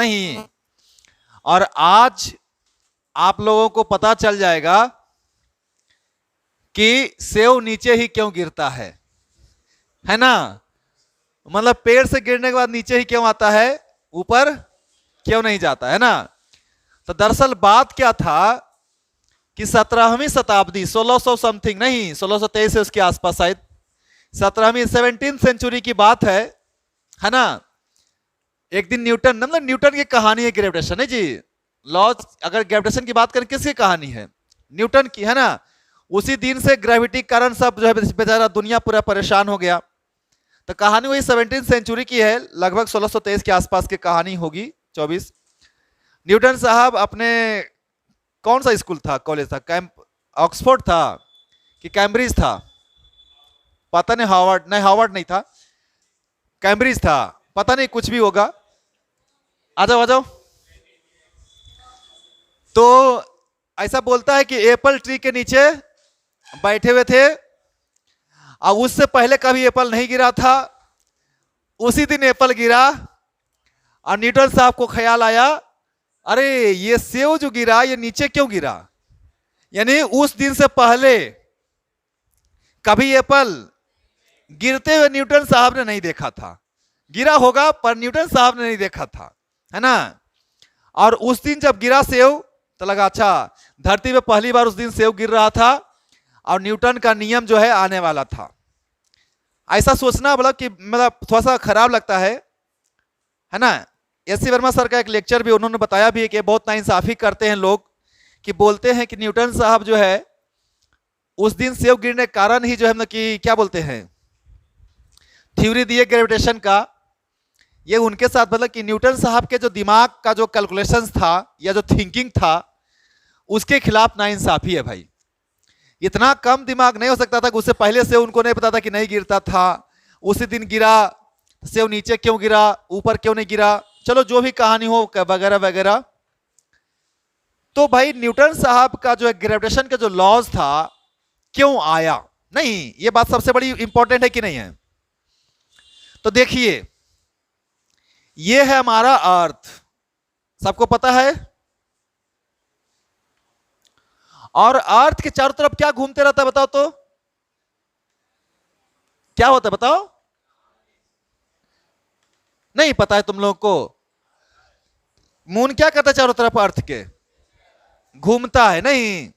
नहीं। और आज आप लोगों को पता चल जाएगा कि सेव नीचे ही क्यों गिरता है ना। मतलब पेड़ से गिरने के बाद नीचे ही क्यों आता है, ऊपर क्यों नहीं जाता, है ना। तो दरअसल बात क्या था कि 17वीं शताब्दी 1600 समथिंग नहीं 1623 से उसके आसपास शायद 17वीं 17th सेंचुरी की बात है ना। एक दिन न्यूटन, मतलब न्यूटन की कहानी है ग्रेविटेशन है जी, लॉज। अगर ग्रेविटेशन की बात करें किसकी कहानी है, न्यूटन की, है ना। उसी दिन से ग्रेविटी के कारण सब जो है बेचारा दुनिया पूरा परेशान हो गया। तो कहानी वही 17th सेंचुरी की है, लगभग 1623 के आसपास की कहानी होगी, 24। न्यूटन साहब अपने कौन सा स्कूल था, कॉलेज था, ऑक्सफोर्ड था कि कैम्ब्रिज था, पता नहीं, हार्वर्ड नहीं था, कैम्ब्रिज था, पता नहीं, कुछ भी होगा। आ जाओ आ जाओ। तो ऐसा बोलता है कि एप्पल ट्री के नीचे बैठे हुए थे, और उससे पहले कभी एप्पल नहीं गिरा था, उसी दिन एप्पल गिरा। और न्यूटन साहब को ख्याल आया, अरे ये सेव जो गिरा ये नीचे क्यों गिरा, यानी उस दिन से पहले कभी एप्पल गिरते हुए न्यूटन साहब ने नहीं देखा था। गिरा होगा पर न्यूटन साहब ने नहीं देखा था, है ना। और उस दिन जब गिरा सेव तो लगा अच्छा धरती पे पहली बार उस दिन सेव गिर रहा था और न्यूटन का नियम जो है आने वाला था। ऐसा सोचना मतलब कि मतलब थोड़ा सा खराब लगता है ना। एस सी वर्मा सर का एक लेक्चर भी उन्होंने बताया भी है कि बहुत नाइंसाफी करते हैं लोग, कि बोलते हैं कि न्यूटन साहब जो है उस दिन सेव गिरने के कारण ही जो है कि क्या बोलते हैं थ्योरी दिए ग्रेविटेशन का, ये उनके साथ मतलब कि न्यूटन साहब के जो दिमाग का जो कैलकुलेशंस था या जो थिंकिंग था उसके खिलाफ नाइंसाफी है भाई। इतना कम दिमाग नहीं हो सकता था कि उससे पहले से उनको नहीं पता था कि नहीं गिरता था, उसी दिन गिरा, सेव नीचे क्यों गिरा, ऊपर क्यों नहीं गिरा, चलो जो भी कहानी हो वगैरह वगैरह। तो भाई न्यूटन साहब का जो ग्रेविटेशन का जो लॉज था क्यों आया, नहीं ये बात सबसे बड़ी इंपॉर्टेंट है कि नहीं है। तो देखिए ये है हमारा अर्थ, सबको पता है। और अर्थ के चारों तरफ क्या घूमते रहता है बताओ तो, क्या होता है बताओ, नहीं पता है तुम लोगों को। मून क्या करता है चारों तरफ अर्थ के, घूमता है, नहीं,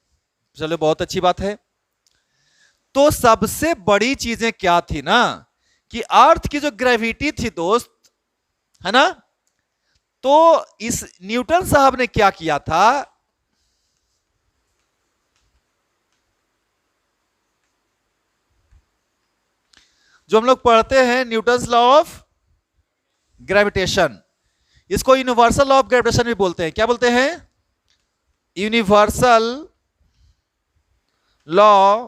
चलो बहुत अच्छी बात है। तो सबसे बड़ी चीजें क्या थी ना कि अर्थ की जो ग्रेविटी थी दोस्त, है ना। तो इस न्यूटन साहब ने क्या किया था, जो हम लोग पढ़ते हैं न्यूटन्स लॉ ऑफ ग्रेविटेशन, इसको यूनिवर्सल लॉ ऑफ ग्रेविटेशन भी बोलते हैं। क्या बोलते हैं, यूनिवर्सल लॉ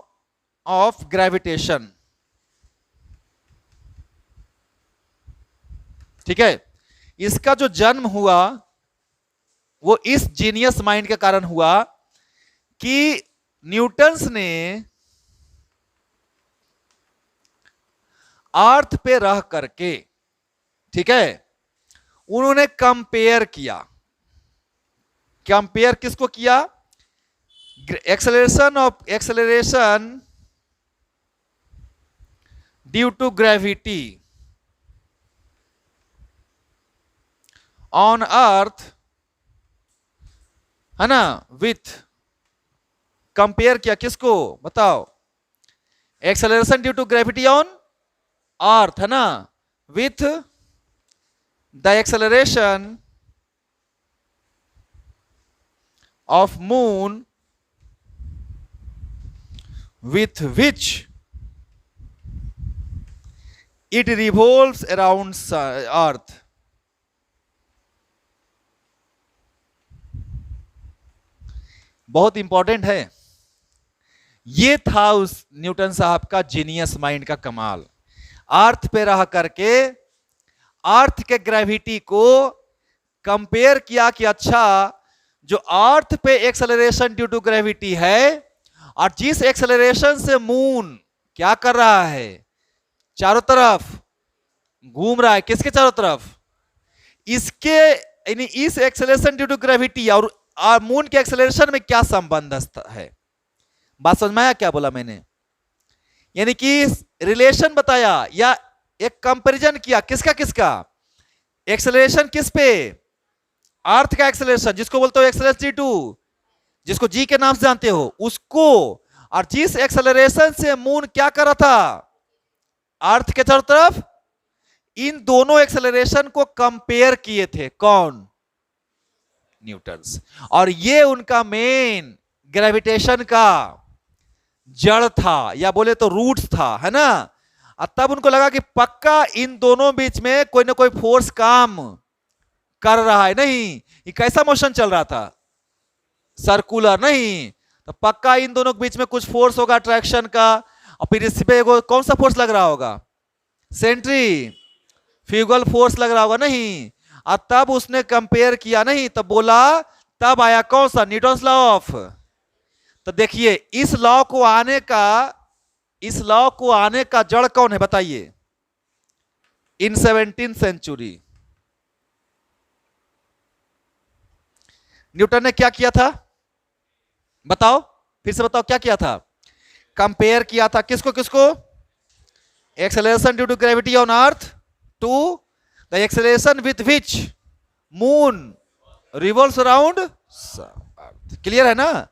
ऑफ ग्रेविटेशन, ठीक है। इसका जो जन्म हुआ वो इस जीनियस माइंड के कारण हुआ कि न्यूटन्स ने अर्थ पे रह करके, ठीक है, उन्होंने कंपेयर किया। कंपेयर किसको किया, acceleration due to gravity on earth, है ना, विथ, कंपेयर किया किसको बताओ, acceleration due to gravity on earth, है ना, with the acceleration of moon with which it revolves around earth। बहुत इंपॉर्टेंट है। ये था उस न्यूटन साहब का जीनियस माइंड का कमाल। अर्थ पे रह करके अर्थ के ग्रेविटी को कंपेयर किया कि अच्छा जो अर्थ पे एक्सेलरेशन ड्यू टू ग्रेविटी है और जिस एक्सेलरेशन से मून क्या कर रहा है, चारों तरफ घूम रहा है, किसके चारों तरफ, इसके यानी इस एक्सेलरेशन ड्यू टू ग्रेविटी और मून के एक्सेलरेशन में क्या संबंध है? बात समझ में आया क्या बोला मैंने? यानी कि रिलेशन बताया या एक कंपैरिजन किया, किसका किसका? एक्सेलरेशन किस पे? अर्थ का एक्सेलरेशन, जिसको बोलते हो एक्सेलरेशन G2, जिसको जी के नाम से जानते हो उसको, और जिस एक्सेलरेशन से मून क्या कर रहा था अर्थ के चारों तरफ, इन दोनों एक्सेलरेशन को कंपेयर किए थे कौन? न्यूटन्स। और ये उनका मेन ग्रेविटेशन का जड़ था या बोले तो रूट्स था, है ना। और तब उनको लगा कि पक्का इन दोनों बीच में कोई ना कोई फोर्स काम कर रहा है। नहीं, ये कैसा मोशन चल रहा था? सर्कुलर। नहीं, तो पक्का इन दोनों के बीच में कुछ फोर्स होगा अट्रैक्शन का, और फिर इस पे कौन सा फोर्स लग रहा होगा? सेंट्रीफ्यूगल फोर्स लग रहा होगा। नहीं, और तब उसने कंपेयर किया, नहीं तब बोला, तब आया कौन सा? Newton's law of. तो देखिए इस लॉ को आने का जड़ कौन है बताइए? इन 17th सेंचुरी न्यूटन ने क्या किया था? बताओ, फिर से बताओ, क्या किया था? कंपेयर किया था किसको किसको? Acceleration due to gravity on earth to the acceleration with which moon revolves around earth. Clear है ना?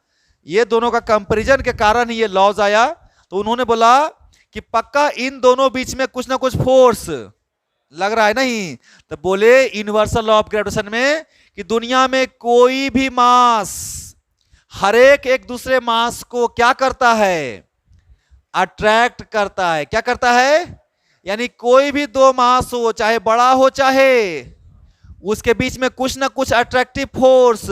ये दोनों का कंपैरिजन के कारण ही ये लॉज आया। तो उन्होंने बोला कि पक्का इन दोनों बीच में कुछ ना कुछ फोर्स लग रहा है। नहीं, तो बोले यूनिवर्सल लॉ ऑफ ग्रेविटेशन में कि दुनिया में कोई भी मास हर एक दूसरे मास को क्या करता है? अट्रैक्ट करता है। क्या करता है? यानी कोई भी दो मास हो, चाहे बड़ा हो चाहे, उसके बीच में कुछ ना कुछ अट्रैक्टिव फोर्स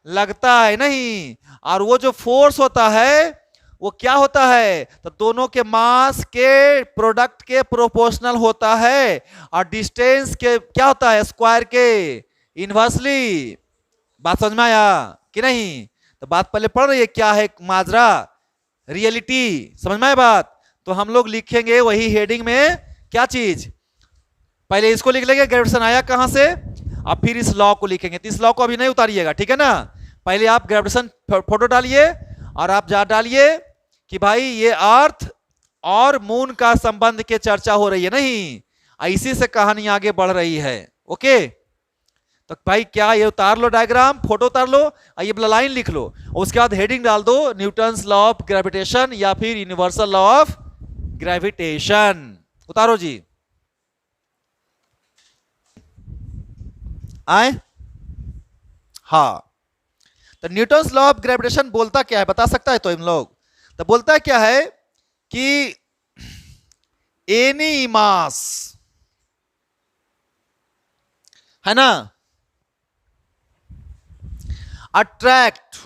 लगता है। नहीं, और वो जो फोर्स होता है वो क्या होता है? तो दोनों के मास के प्रोडक्ट के प्रोपोर्शनल होता है, और डिस्टेंस के क्या होता है? स्क्वायर के इनवर्सली। बात समझ में आया कि नहीं? तो बात पहले पढ़ रही है क्या है माजरा, रियलिटी। समझ में आया बात? तो हम लोग लिखेंगे वही हेडिंग में क्या चीज, पहले इसको लिख लेंगे ग्रेविटेशन आया कहां से, अब फिर इस लॉ को लिखेंगे। तो इस लॉ को अभी नहीं उतारिएगा, ठीक है ना। पहले आप ग्रेविटेशन फोटो डालिए और आप जा डालिए कि भाई ये अर्थ और मून का संबंध के चर्चा हो रही है। नहीं, इसी से कहानी आगे बढ़ रही है। ओके, तो भाई क्या ये उतार लो डायग्राम, फोटो उतार लो, ये लाइन लिख लो, उसके बाद हेडिंग डाल दो न्यूटन्स लॉ ऑफ ग्रेविटेशन या फिर यूनिवर्सल लॉ ऑफ ग्रेविटेशन। उतारो जी, आए। हाँ, तो न्यूटन्स लॉ ऑफ ग्रेविटेशन बोलता क्या है बता सकता है तो इन लोग? तो बोलता क्या है कि एनी मास, है ना, अट्रैक्ट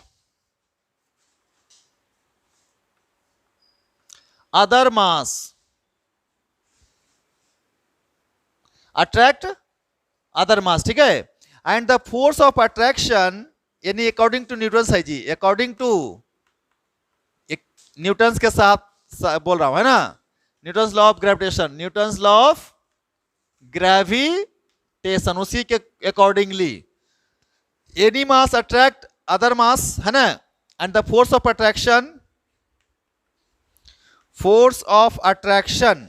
अदर मास, अट्रैक्ट अदर मास, ठीक है। And the force of attraction, यानी अकॉर्डिंग टू न्यूटन्स है जी, अकॉर्डिंग टू न्यूटन्स के साथ बोल रहा हूं, है ना, Newton's law of gravitation, Newton's law of gravitation, उसी के accordingly any mass attract other mass, है ना, and the force of attraction, force of attraction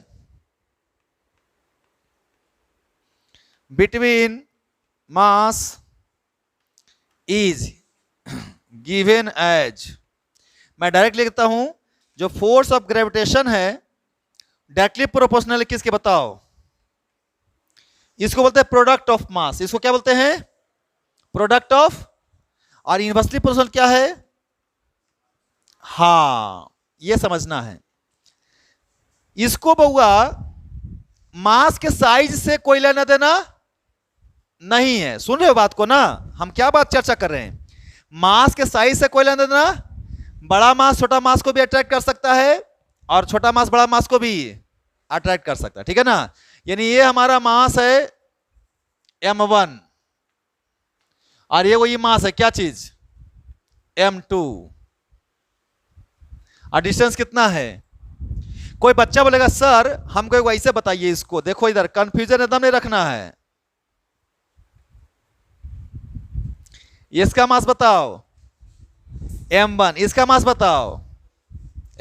between mass is given as, मैं डायरेक्ट लिखता हूं, जो फोर्स ऑफ ग्रेविटेशन है directly proportional किसके बताओ? इसको बोलते हैं प्रोडक्ट ऑफ मास। इसको क्या बोलते हैं? Product of. और इनवर्सली प्रोपोर्शनल क्या है? हाँ, ये समझना है इसको बउआ। मास के साइज से कोई लेना देना नहीं है। सुन रहे हो बात को ना? हम क्या बात चर्चा कर रहे हैं? मास के साइज से कोई लेना देना, बड़ा मास छोटा मास को भी अट्रैक्ट कर सकता है और छोटा मास बड़ा मास को भी अट्रैक्ट कर सकता है, ठीक है ना। यानी ये हमारा मास है m1 और ये वही मास है क्या चीज, m2, और डिस्टेंस कितना है? कोई बच्चा बोलेगा सर हमको वैसे बताइए इसको, देखो इधर कंफ्यूजन एकदम नहीं रखना है। इसका मास बताओ m1, इसका मास बताओ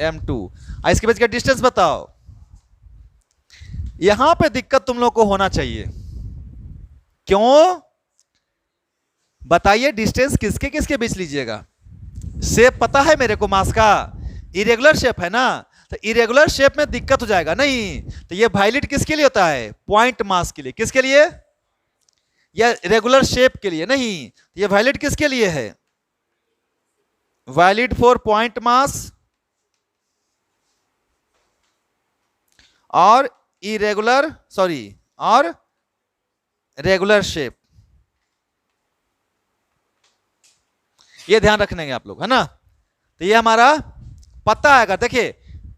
m2, इसके बीच का डिस्टेंस बताओ। यहां पे दिक्कत तुम लोग को होना चाहिए। क्यों बताइए? डिस्टेंस किसके किसके बीच लीजिएगा? शेप पता है मेरे को मास का, इरेगुलर शेप है ना, तो इरेगुलर शेप में दिक्कत हो जाएगा नहीं। तो ये वायलेट किसके लिए होता है? पॉइंट मास के लिए। किसके लिए? या रेगुलर शेप के लिए नहीं। ये वायलेट किसके लिए है? वैलिड फॉर पॉइंट मास और इरेगुलर और रेगुलर शेप। ये ध्यान रखने आप लोग, है ना। तो ये हमारा पता है। अगर देखिए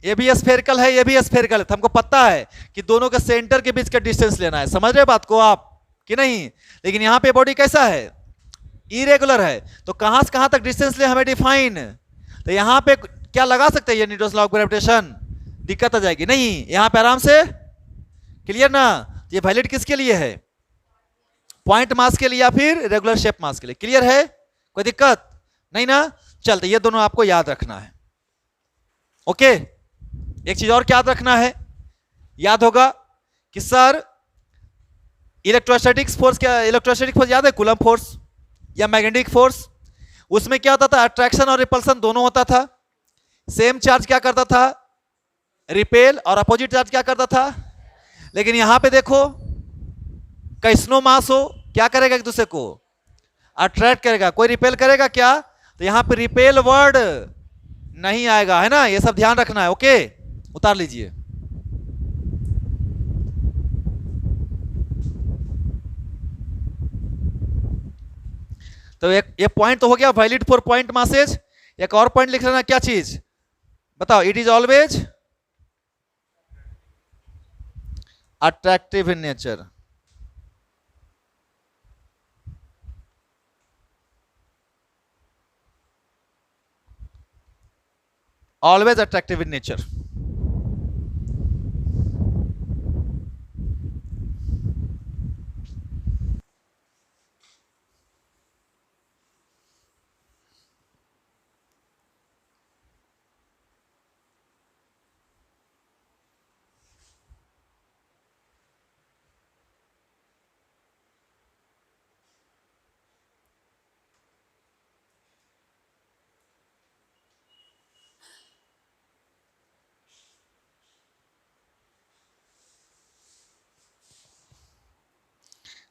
ये भी स्फेरिकल है, ये भी स्फेरिकल है, तो हमको पता है कि दोनों के सेंटर के बीच का डिस्टेंस लेना है। समझ रहे बात को आप कि नहीं? लेकिन यहां पे बॉडी कैसा है? इरेगुलर है। तो कहां से कहां तक डिस्टेंस ले हमें डिफाइन। तो यहां पे क्या लगा सकते हैं? ये न्यूटन्स लॉ ऑफ ग्रेविटेशन। दिक्कत आ जाएगी नहीं। यहां पे आराम से क्लियर ना। ये वैलिड किसके लिए है? पॉइंट मास के लिए या फिर रेगुलर शेप मास के लिए। क्लियर है? कोई दिक्कत नहीं ना। चलते ये दोनों आपको याद रखना है। ओके। एक चीज और क्या याद रखना है? याद होगा कि सर इलेक्ट्रोस्टैटिक्स फोर्स, क्या इलेक्ट्रोस्टैटिक फोर्स याद है? कूलम फोर्स या मैग्नेटिक फोर्स। उसमें क्या होता था? अट्रैक्शन और रिपल्सन दोनों होता था। सेम चार्ज क्या करता था? रिपेल। और अपोजिट चार्ज क्या करता था? लेकिन यहां पे देखो कैसनो मास हो, क्या करेगा? एक दूसरे को अट्रैक्ट करेगा। कोई रिपेल करेगा क्या? तो यहां पे रिपेल वर्ड नहीं आएगा, है ना। ये सब ध्यान रखना है। ओके, उतार लीजिए। तो ये पॉइंट तो हो गया वैलिड फॉर पॉइंट मासेज। एक और पॉइंट लिख लेना। क्या चीज बताओ? It is always attractive in nature. Always attractive in nature.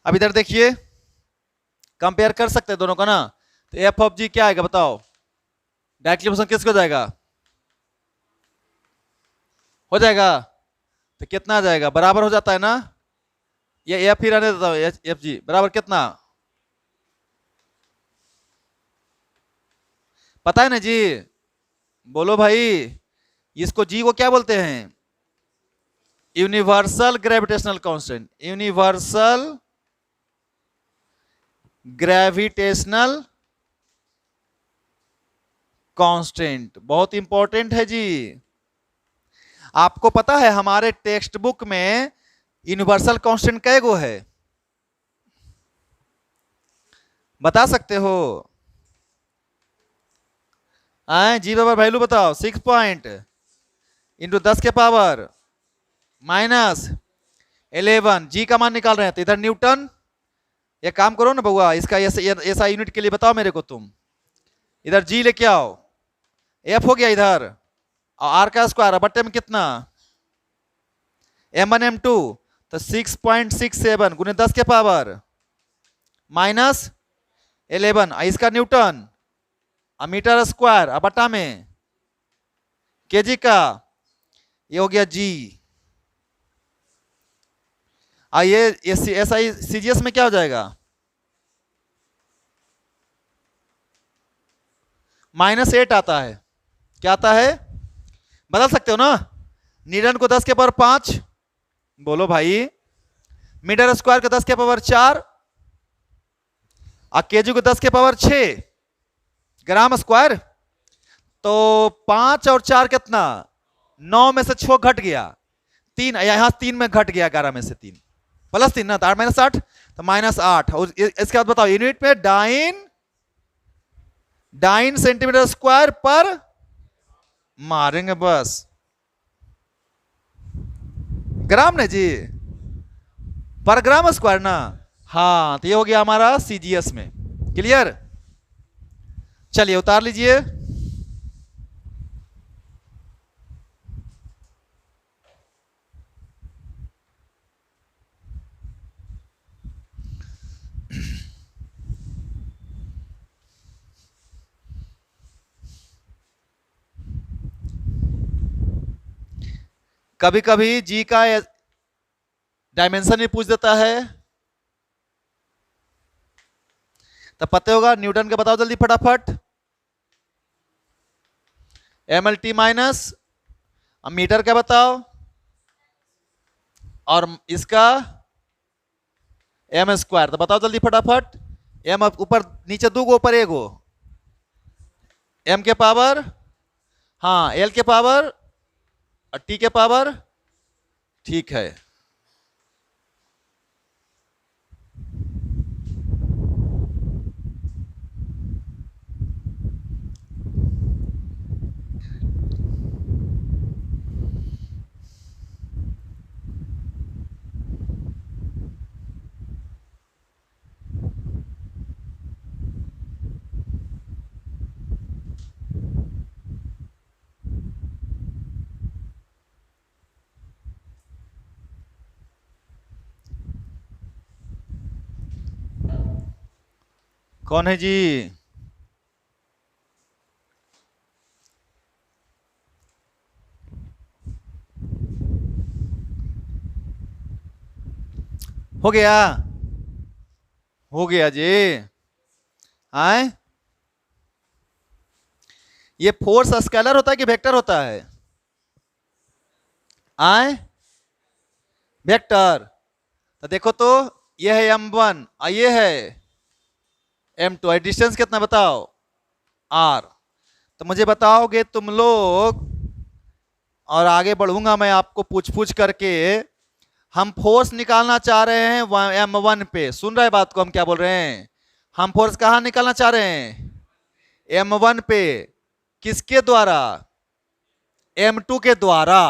अब इधर देखिए, कंपेयर कर सकते हैं दोनों का ना। तो एफ ऑफ जी क्या आएगा बताओ? डायरेक्टली फंक्शन किसको हो जाएगा? हो जाएगा। तो कितना आ जाएगा? बराबर हो जाता है ना। ये एफ ही रहने देता हूं। एफ जी बराबर कितना पता है ना जी? बोलो भाई। इसको जी को क्या बोलते हैं? Universal gravitational constant. Universal gravitational constant बहुत इंपॉर्टेंट है जी। आपको पता है हमारे टेक्स्ट बुक में यूनिवर्सल कांस्टेंट कै गो है? बता सकते हो? जी बाबा वैल्यू बताओ। 6 पॉइंट इंटू 10 के पावर माइनस 11। जी का मान निकाल रहे हैं तो इधर न्यूटन। एक काम करो ना बउआ, इसका ऐसा यूनिट के लिए बताओ मेरे को तुम। इधर जी लेके आओ। एफ हो गया इधर, और आर का स्क्वायर बट्टे में कितना? m1 m2। तो 6.67 गुने 10 के पावर माइनस 11। इसका न्यूटन मीटर स्क्वायर अब बटा में केजी का, ये हो गया जी। ये एसआई सीजीएस में क्या हो जाएगा? -8 आता है। क्या आता है? बदल सकते हो ना। न्यूटन को 10 के पावर 5 बोलो भाई, मीटर स्क्वायर को 10 के पावर 4 और केजी को 10 के पावर 6 ग्राम स्क्वायर। तो 5 और 4 कितना? 9 में से 6 घट गया 3, यहां 3 में घट गया 11 में से 3 प्लस 3 ना, तो 8 -8 तो -8। और इसके बाद बताओ यूनिट में डाइन 9 सेंटीमीटर स्क्वायर पर मारेंगे बस। ग्राम ना जी, पर ग्राम स्क्वायर ना। हाँ तो ये हो गया हमारा सीजीएस में। क्लियर? चलिए उतार लीजिए। कभी कभी जी का डायमेंशन भी पूछ देता है, तब पता होगा न्यूटन का बताओ जल्दी फटाफट। M L T minus, metre का बताओ, और इसका एम स्क्वायर, तो बताओ जल्दी फटाफट। एम ऊपर नीचे दो गो ऊपर एगो, एम के पावर, हाँ एल के पावर और टी के पावर। ठीक है, कौन है जी? हो गया? हो गया जी। आए, ये फोर्स स्केलर होता है कि वेक्टर होता है? आए, वेक्टर। तो देखो तो ये है m1 और ये है m2, डिस्टेंस कितना बताओ? r। तो मुझे बताओगे तुम लोग, और आगे बढ़ूंगा मैं आपको पूछ पूछ करके। हम फोर्स निकालना चाह रहे हैं m1 पे, सुन रहे बात को? हम क्या बोल रहे हैं? हम फोर्स कहां निकालना चाह रहे हैं? m1 पे। किसके द्वारा? m2 के द्वारा।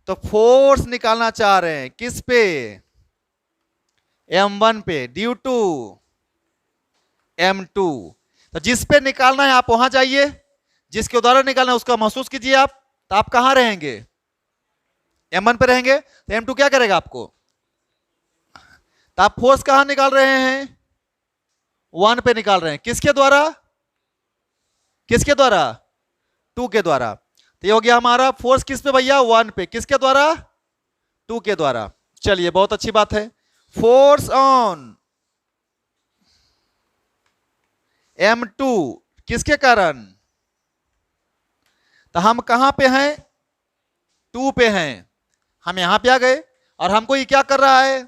तो फोर्स निकालना चाह रहे हैं किस पे? m1 पे ड्यू टू m2। तो जिस पे निकालना है आप वहां जाइए, जिसके द्वारा निकालना है उसका महसूस कीजिए आप। तो आप कहां रहेंगे? m1 पे रहेंगे। तो m2 क्या करेगा आपको? तो आप फोर्स कहां निकाल रहे हैं? 1 पे निकाल रहे हैं। किसके द्वारा? किसके द्वारा? 2 के द्वारा। तो ये हो गया हमारा फोर्स किस पे भैया? 1 पे। किसके द्वारा? 2 के द्वारा। चलिए बहुत अच्छी बात है। फोर्स ऑन m2 किसके कारण? तो हम कहां पे हैं? 2 पे हैं। हम यहां पे आ गए और हमको ये क्या कर रहा है?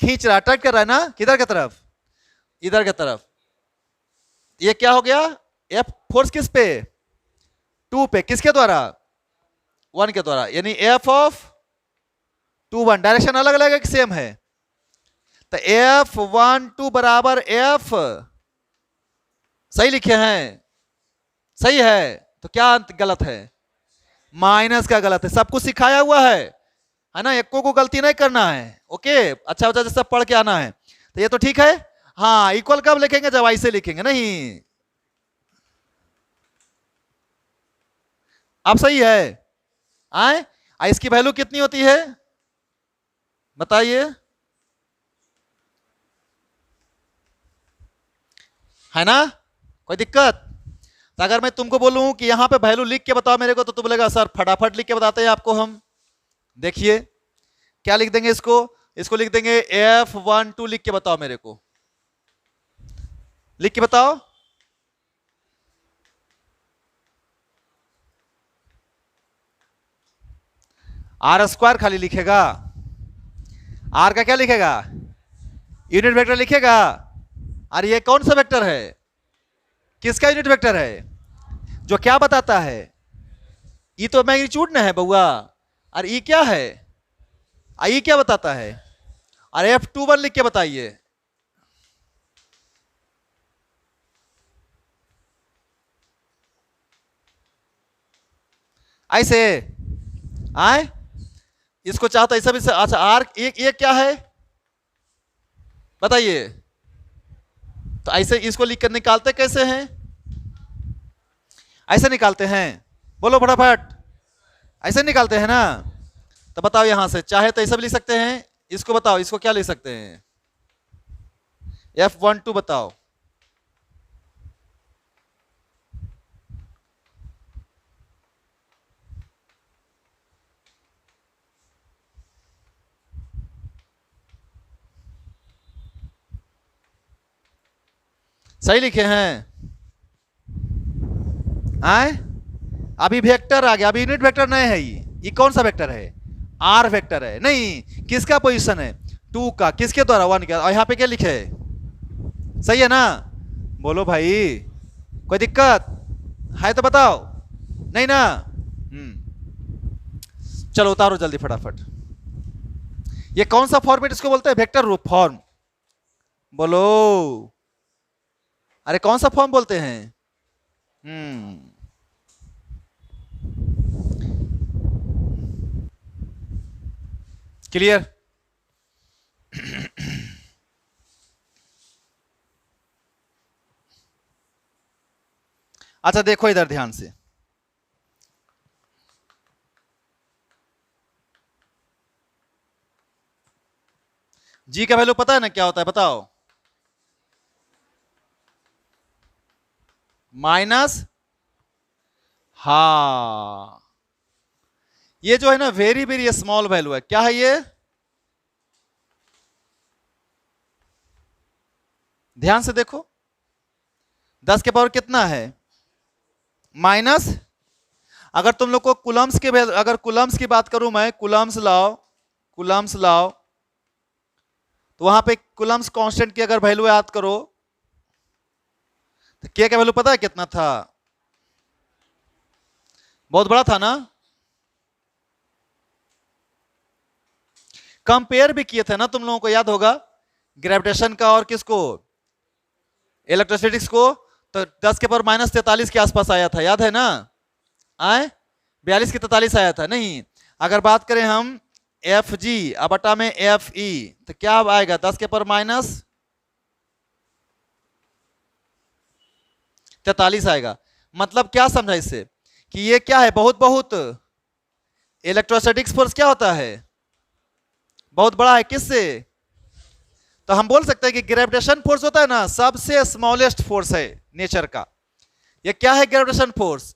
खींच रहा है, अट्रैक्ट कर रहा है ना। किधर की तरफ? इधर की तरफ। ये क्या हो गया? एफ फोर्स किस पे? 2 पे। किसके द्वारा? 1 के द्वारा। यानी एफ ऑफ 2 1। डायरेक्शन अलग अलग है कि सेम है? तो F12 बराबर एफ, सही लिखे हैं? सही है। तो क्या गलत है? माइनस का गलत है। सब कुछ सिखाया हुआ है ना, एको को गलती नहीं करना है। ओके, अच्छा बच्चा सब पढ़ के आना है। तो ये तो ठीक है। हाँ, इक्वल कब लिखेंगे? जब ऐसे लिखेंगे नहीं। अब सही है? आए, इसकी वैल्यू कितनी होती है बताइए? है ना कोई दिक्कत? तो अगर मैं तुमको बोलूं कि यहां पे वैल्यू लिख के बताओ मेरे को, तो तुम बोलेगा सर फटाफट लिख के बताते हैं आपको हम। देखिए क्या लिख देंगे इसको? इसको लिख देंगे F12 लिख के बताओ मेरे को। लिख के बताओ। आर स्क्वायर खाली लिखेगा? आर का क्या लिखेगा? यूनिट वेक्टर लिखेगा। और ये कौन सा वेक्टर है? किसका यूनिट वेक्टर है? जो क्या बताता है? ये तो मैग्नीट्यूड ना है बउआ। और ये क्या है? ये क्या बताता है? और F21 लिख के बताइए। ऐसे आए, इसको चाहता ऐसा भी से, अच्छा आर एक ये क्या है बताइए, तो ऐसे इसको लिख कर निकालते कैसे हैं, ऐसे निकालते हैं, बोलो फटाफट, ऐसे निकालते हैं ना। तो बताओ यहां से, चाहे तो ऐसा भी लिख सकते हैं, इसको बताओ, इसको क्या लिख सकते हैं, F12 बताओ। सही लिखे हैं आए, अभी वेक्टर आ गया, अभी यूनिट वेक्टर नहीं है, ये कौन सा वेक्टर है, आर वेक्टर है, नहीं किसका पोजीशन है, 2 का, किसके द्वारा 1 का, और यहाँ पे क्या लिखे है, सही है ना, बोलो भाई, कोई दिक्कत है तो बताओ, नहीं ना, चलो उतारो जल्दी फटाफट। ये कौन सा फॉर्मेट इसको बोलते हैं, वेक्टर रूप फॉर्म, बोलो, अरे कौन सा फॉर्म बोलते हैं, क्लियर। अच्छा देखो इधर ध्यान से, जी का वैल्यू पता है ना क्या होता है, बताओ, माइनस, हा, ये जो है ना वेरी वेरी स्मॉल वैल्यू है, क्या है ये, ध्यान से देखो, 10 के पावर कितना है, माइनस, अगर तुम लोग को कुलम्स के, अगर कुलम्स की बात करूं मैं, कुलम्स लाओ, कुलम्स लाओ, तो वहां पे कुलम्स कांस्टेंट की अगर वैल्यू याद करो, तो के का वैल्यू पता है कितना था, बहुत बड़ा था ना, कंपेयर भी किए थे ना तुम लोगों को याद होगा, ग्रेविटेशन का और किसको, इलेक्ट्रोस्टैटिक्स को, तो 10 के पावर माइनस 43 के आसपास आया था, याद है ना, आए 42 के 43 आया था, नहीं अगर बात करें हम एफ जी बटा में एफ ई, तो क्या आएगा, 10 के पावर माइनस 43 आएगा, मतलब क्या समझा इससे, कि ये क्या है, बहुत बहुत इलेक्ट्रोस्टैटिक्स फोर्स क्या होता है, बहुत बड़ा है, किससे, तो हम बोल सकते हैं कि ग्रेविटेशन फोर्स होता है ना, सबसे स्मॉलेस्ट फोर्स है नेचर का, ये क्या है, ग्रेविटेशन फोर्स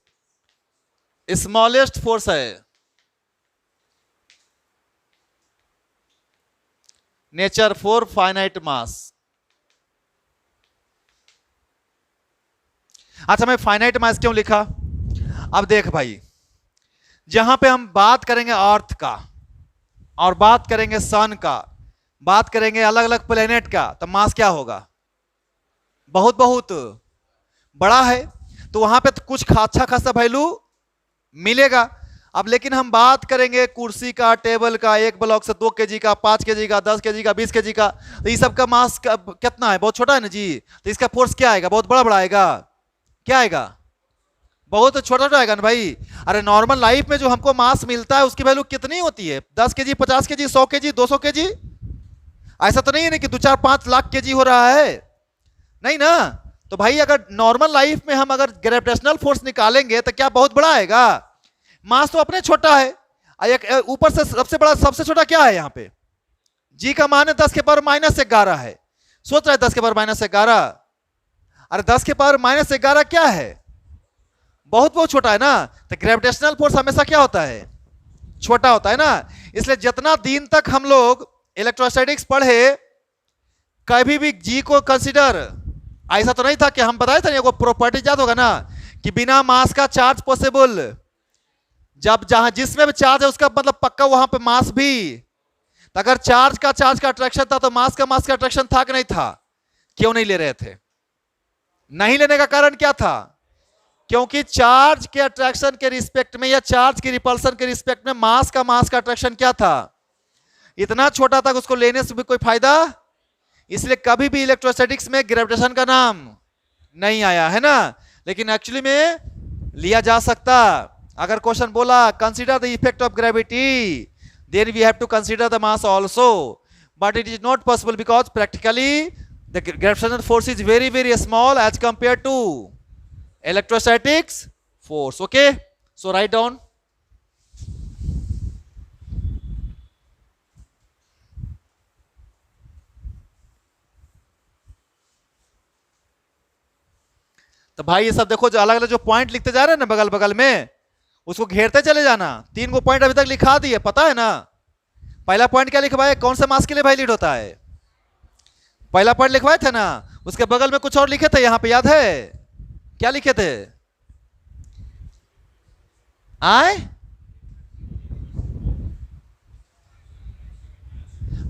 स्मॉलेस्ट फोर्स है, नेचर फॉर फाइनाइट मास। अच्छा मैं फाइनाइट मास क्यों लिखा, अब देख भाई, जहां पे हम बात करेंगे अर्थ का और बात करेंगे सन का, बात करेंगे अलग अलग प्लेनेट का, तो मास क्या होगा, बहुत बहुत बड़ा है, तो वहां पे तो कुछ अच्छा खासा वैल्यू मिलेगा। अब लेकिन हम बात करेंगे कुर्सी का, टेबल का, एक ब्लॉक से 2 केजी का, 5 केजी का, 10 केजी का, 20 केजी का, तो ये सब का मास कितना है, बहुत छोटा है ना जी, तो इसका फोर्स क्या आएगा, बहुत बड़ा बड़ा आएगा, क्या आएगा, बहुत छोटा छोटा आएगा ना भाई। अरे नॉर्मल लाइफ में जो हमको मास मिलता है उसकी वैल्यू कितनी होती है, 10 केजी, 50 केजी, 100 केजी, 200 केजी, ऐसा तो नहीं है ना कि 2-4-5 लाख केजी हो रहा है, नहीं ना। तो भाई अगर नॉर्मल लाइफ में हम अगर ग्रेविटेशनल फोर्स निकालेंगे तो क्या बहुत बड़ा आएगा, मास तो अपने छोटा है, एक ऊपर से सबसे बड़ा सबसे छोटा क्या है यहाँ पे, जी का मान है 10 के पावर माइनस 11 है, सोच रहे 10 के पावर माइनस 11, अरे 10 के पावर माइनस 11 क्या है, बहुत बहुत छोटा है ना। तो ग्रेविटेशनल फोर्स हमेशा क्या होता है, छोटा होता है ना। इसलिए जितना दिन तक हम लोग इलेक्ट्रोस्टैटिक्स पढ़े, कभी भी जी को कंसीडर, ऐसा तो नहीं था कि हम बताए थे ना, प्रॉपर्टी याद होगा ना, कि बिना मास का चार्ज पॉसिबल, जब जहां जिसमें भी चार्ज है उसका मतलब पक्का वहां पे मास भी, तो अगर चार्ज का अट्रैक्शन था तो मास का अट्रैक्शन था कि नहीं था, क्यों नहीं ले रहे थे, नहीं लेने का कारण क्या था, क्योंकि चार्ज के अट्रैक्शन के रिस्पेक्ट में या चार्ज की रिपल्सन के रिस्पेक्ट में मास का अट्रैक्शन क्या था, इतना छोटा था, उसको लेने से भी कोई फायदा, इसलिए कभी भी इलेक्ट्रोस्टैटिक्स में ग्रेविटेशन का नाम नहीं आया है ना। लेकिन एक्चुअली में लिया जा सकता, अगर क्वेश्चन बोला consider the effect of gravity, then we have to consider the mass also, but it is not possible because practically the gravitational force is very very small as compare to electrostatics force. Okay, so write down. तो भाई ये सब देखो, जो अलग अलग जो point लिखते जा रहे हैं ना बगल बगल में, उसको घेरते चले जाना. 3 को पॉइंट अभी तक लिखा दिए, पता है ना. पहला पॉइंट क्या लिखवाए, कौन से मास के लिए वैलिड होता है, पहला पॉइंट लिखवाए थे ना. उसके बगल में कुछ और लिखे थे यहां पे, याद है क्या लिखे थे. आए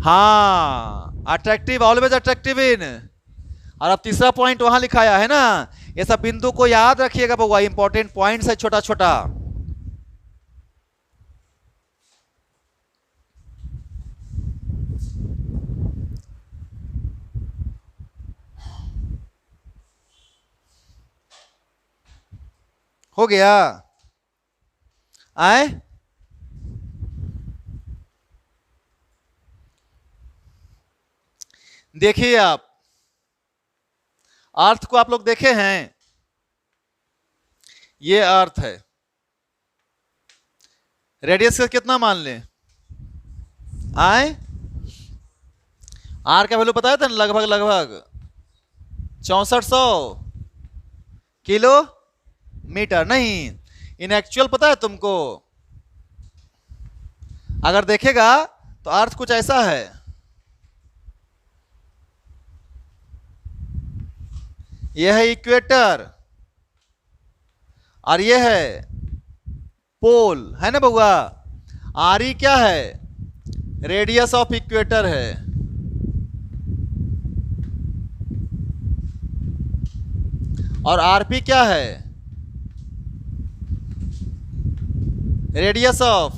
हाँ, अट्रैक्टिव, ऑलवेज अट्रैक्टिव इन. और अब तीसरा पॉइंट वहां लिखाया है ना. ये सब बिंदु को याद रखिएगा बउआ, इंपॉर्टेंट पॉइंट्स है छोटा छोटा. हो गया. आए देखिए आप, अर्थ को आप लोग देखे हैं, ये अर्थ है. रेडियस का कितना मान लें, आए आर का वैल्यू बताया था ना, लगभग लगभग 6400 किलोमीटर. नहीं, इन एक्चुअल पता है तुमको, अगर देखेगा तो अर्थ कुछ ऐसा है. यह है इक्वेटर और यह है पोल, है ना बउआ. आर ई क्या है, रेडियस ऑफ इक्वेटर है. और आरपी क्या है, रेडियस ऑफ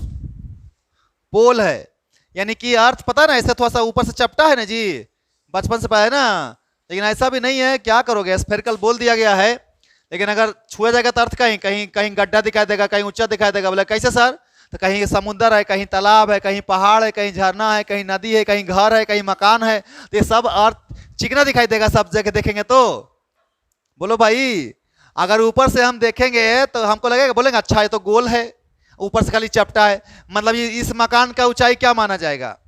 पोल है. यानी कि अर्थ पता ना, ऐसे थोड़ा सा ऊपर से चपटा है ना जी, बचपन से पाया ना. लेकिन ऐसा भी नहीं है, क्या करोगे, स्फेरिकल बोल दिया गया है. लेकिन अगर छुआ जाएगा तो अर्थ कहीं कहीं कहीं गड्ढा दिखाई देगा, कहीं ऊंचा दिखाई देगा. बोले कैसे सर, तो कहीं समुद्र है, कहीं तालाब है, कहीं पहाड़ है, कहीं झरना है, कहीं नदी है, कहीं घर है, कहीं मकान है. तो ये सब अर्थ चिकना दिखाई देगा सब जगह देखेंगे तो. बोलो भाई, अगर ऊपर से हम देखेंगे तो हमको लगेगा, बोलेंगे अच्छा ये तो गोल है, ऊपर से खाली चपटा है. मतलब ये इस मकान का ऊंचाई क्या माना जाएगा,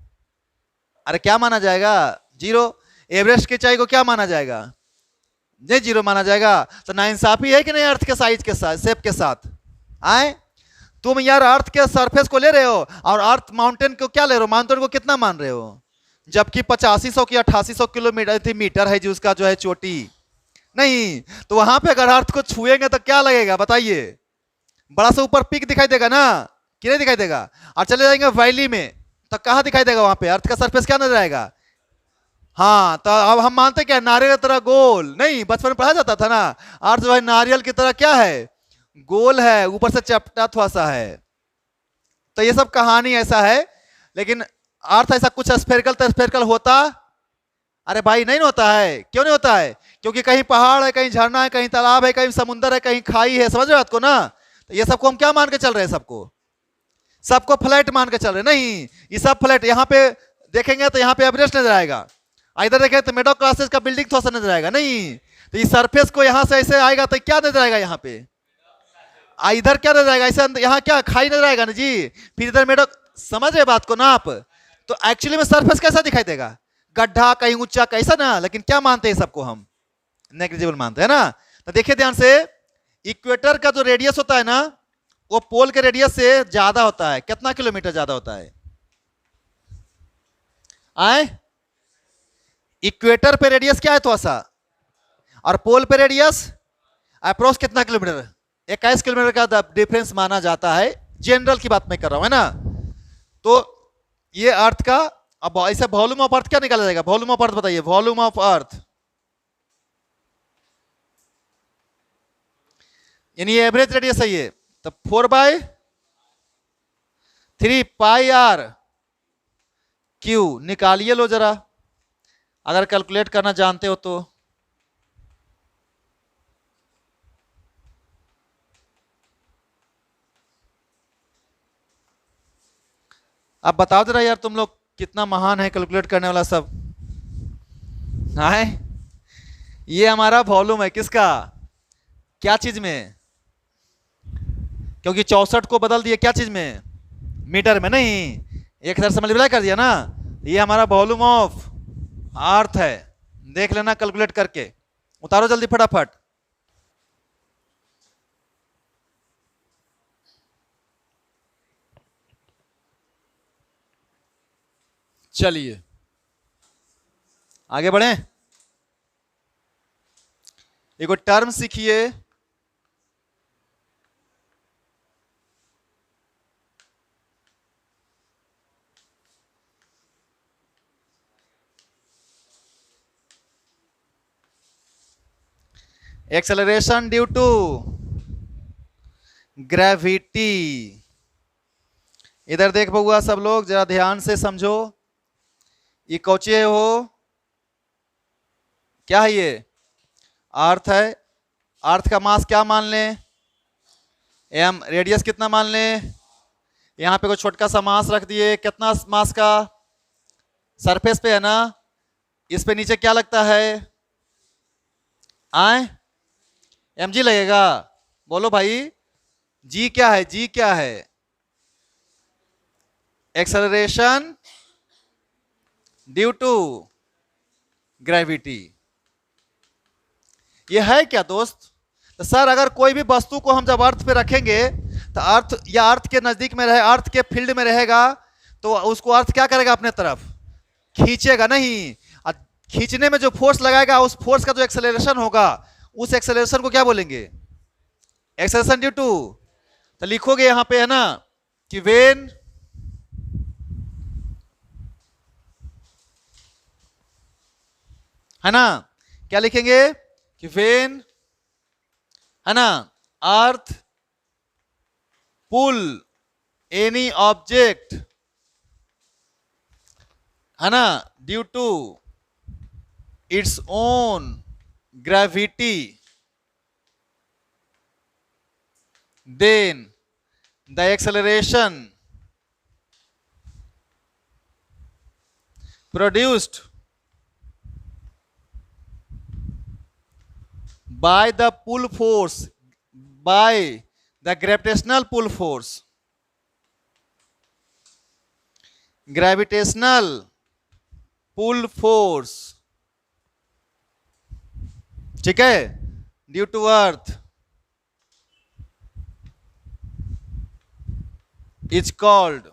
अरे क्या माना जाएगा, 0. एवरेस्ट की ऊंचाई को क्या माना जाएगा, ये 0 माना जाएगा. तो नाइंसाफी है कि नहीं अर्थ के साइज के साथ, शेप के साथ. आए तुम यार अर्थ के सरफेस को ले रहे हो और अर्थ माउंटेन को क्या ले रहे हो, माउंटेन को कितना मान रहे हो, जबकि 8500 की 8800 किलोमीटर मीटर है जी उसका जो है चोटी. नहीं, तो वहां पे अगर अर्थ को छुएंगे तो क्या लगेगा बताइए, बड़ा सा ऊपर पीक दिखाई देगा ना, कि नहीं दिखाई देगा. और चले जाएंगे वैली में तो कहाँ दिखाई देगा, वहां पे अर्थ का सरफेस क्या नजर आएगा. हाँ, तो अब हम मानते क्या, नारियल की तरह गोल. नहीं, बचपन में पढ़ा जाता था ना, अर्थ जो है नारियल की तरह क्या है, गोल है, ऊपर से चपटा थोड़ा सा है. तो ये सब कहानी ऐसा है. लेकिन अर्थ ऐसा कुछ स्फेरिकल तो स्फेरिकल होता, अरे भाई नहीं होता है. क्यों नहीं होता है, क्योंकि कहीं पहाड़ है, कहीं झरना है, कहीं तालाब है, कहीं समुद्र है, कहीं खाई है. समझ रहे बात को ना. तो ये सबको हम क्या मान के चल रहे हैं, सबको फ्लैट मान के चल रहे. नहीं, ये सब फ्लैट. यहाँ पे देखेंगे तो यहाँ पे एवरेस्ट नजर आएगा, इधर देखें तो मिडिल क्लासेस का बिल्डिंग थोड़ा सा नजर आएगा. नहीं, तो इस सरफेस को यहाँ से ऐसे आएगा तो क्या नजर आएगा, यहाँ पे इधर क्या नजर आएगा, ऐसे यहाँ क्या खाई नजर आएगा ना जी. फिर इधर मिडिल, समझ रहे बात को ना आप. तो एक्चुअली में सरफेस कैसा दिखाई देगा, गड्ढा, कहीं ऊंचा, कैसा ना. लेकिन क्या मानते हैं सबको हम, नेग्लिजिबल मानते हैं ना. तो देखिए ध्यान से, इक्वेटर का जो रेडियस होता है ना, वो पोल के रेडियस से ज्यादा होता है. कितना किलोमीटर ज्यादा होता है, आए इक्वेटर पे रेडियस क्या है थोड़ा सा, और पोल पे रेडियस अप्रोक्स कितना किलोमीटर, 21 किलोमीटर का डिफरेंस माना जाता है. जनरल की बात मैं कर रहा हूं, है ना. तो ये अर्थ का, अब ऐसे वॉल्यूम ऑफ अर्थ क्या निकाला जाएगा, वॉल्यूम ऑफ अर्थ बताइए, वॉल्यूम ऑफ अर्थ यानी एवरेज रेडियस है ये. तो 4/3 पाई आर क्यू निकालिए लो जरा, अगर कैलकुलेट करना जानते हो तो. अब बताओ जरा यार, तुम लोग कितना महान है कैलकुलेट करने वाला सब। है ये हमारा वॉल्यूम है किसका, क्या चीज में, क्योंकि 64 को बदल दिए क्या चीज में, मीटर में नहीं, 1000 से मल्टीप्लाई कर दिया ना। ये हमारा वॉल्यूम ऑफ अर्थ है, देख लेना कैलकुलेट करके। उतारो जल्दी फटाफट। चलिए आगे बढ़े। एक टर्म सीखिए, एक्सेलरेशन ड्यू टू ग्रेविटी। इधर देख बउआ सब लोग जरा ध्यान से समझो, ये कौचे हो, क्या है ये, अर्थ है। अर्थ का मास क्या मान लें, एम, रेडियस कितना मान लें, यहां पे कोई छोटका सा मास रख दिए, कितना मास का, सरफेस पे है ना, इस पे नीचे क्या लगता है, आए एम जी लगेगा। बोलो भाई जी क्या है, जी क्या है, एक्सेलरेशन ड्यू टू ग्रेविटी। ये है क्या दोस्त, तो सर अगर कोई भी वस्तु को हम जब अर्थ पे रखेंगे तो अर्थ या अर्थ के नजदीक में रहे, अर्थ के फील्ड में रहेगा, तो उसको अर्थ क्या करेगा, अपने तरफ खींचेगा नहीं। खींचने में जो फोर्स लगाएगा, उस फोर्स का जो एक्सेलरेशन होगा, उस एक्सेलरेशन को क्या बोलेंगे, एक्सेलरेशन ड्यू टू। तो लिखोगे यहां पे है ना कि वेन है ना, क्या लिखेंगे कि वेन है ना, अर्थ पुल एनी ऑब्जेक्ट है ना due to its own gravity, then the acceleration produced by the pull force, by the gravitational pull force, gravitational pull force, ठीक है, due to earth is called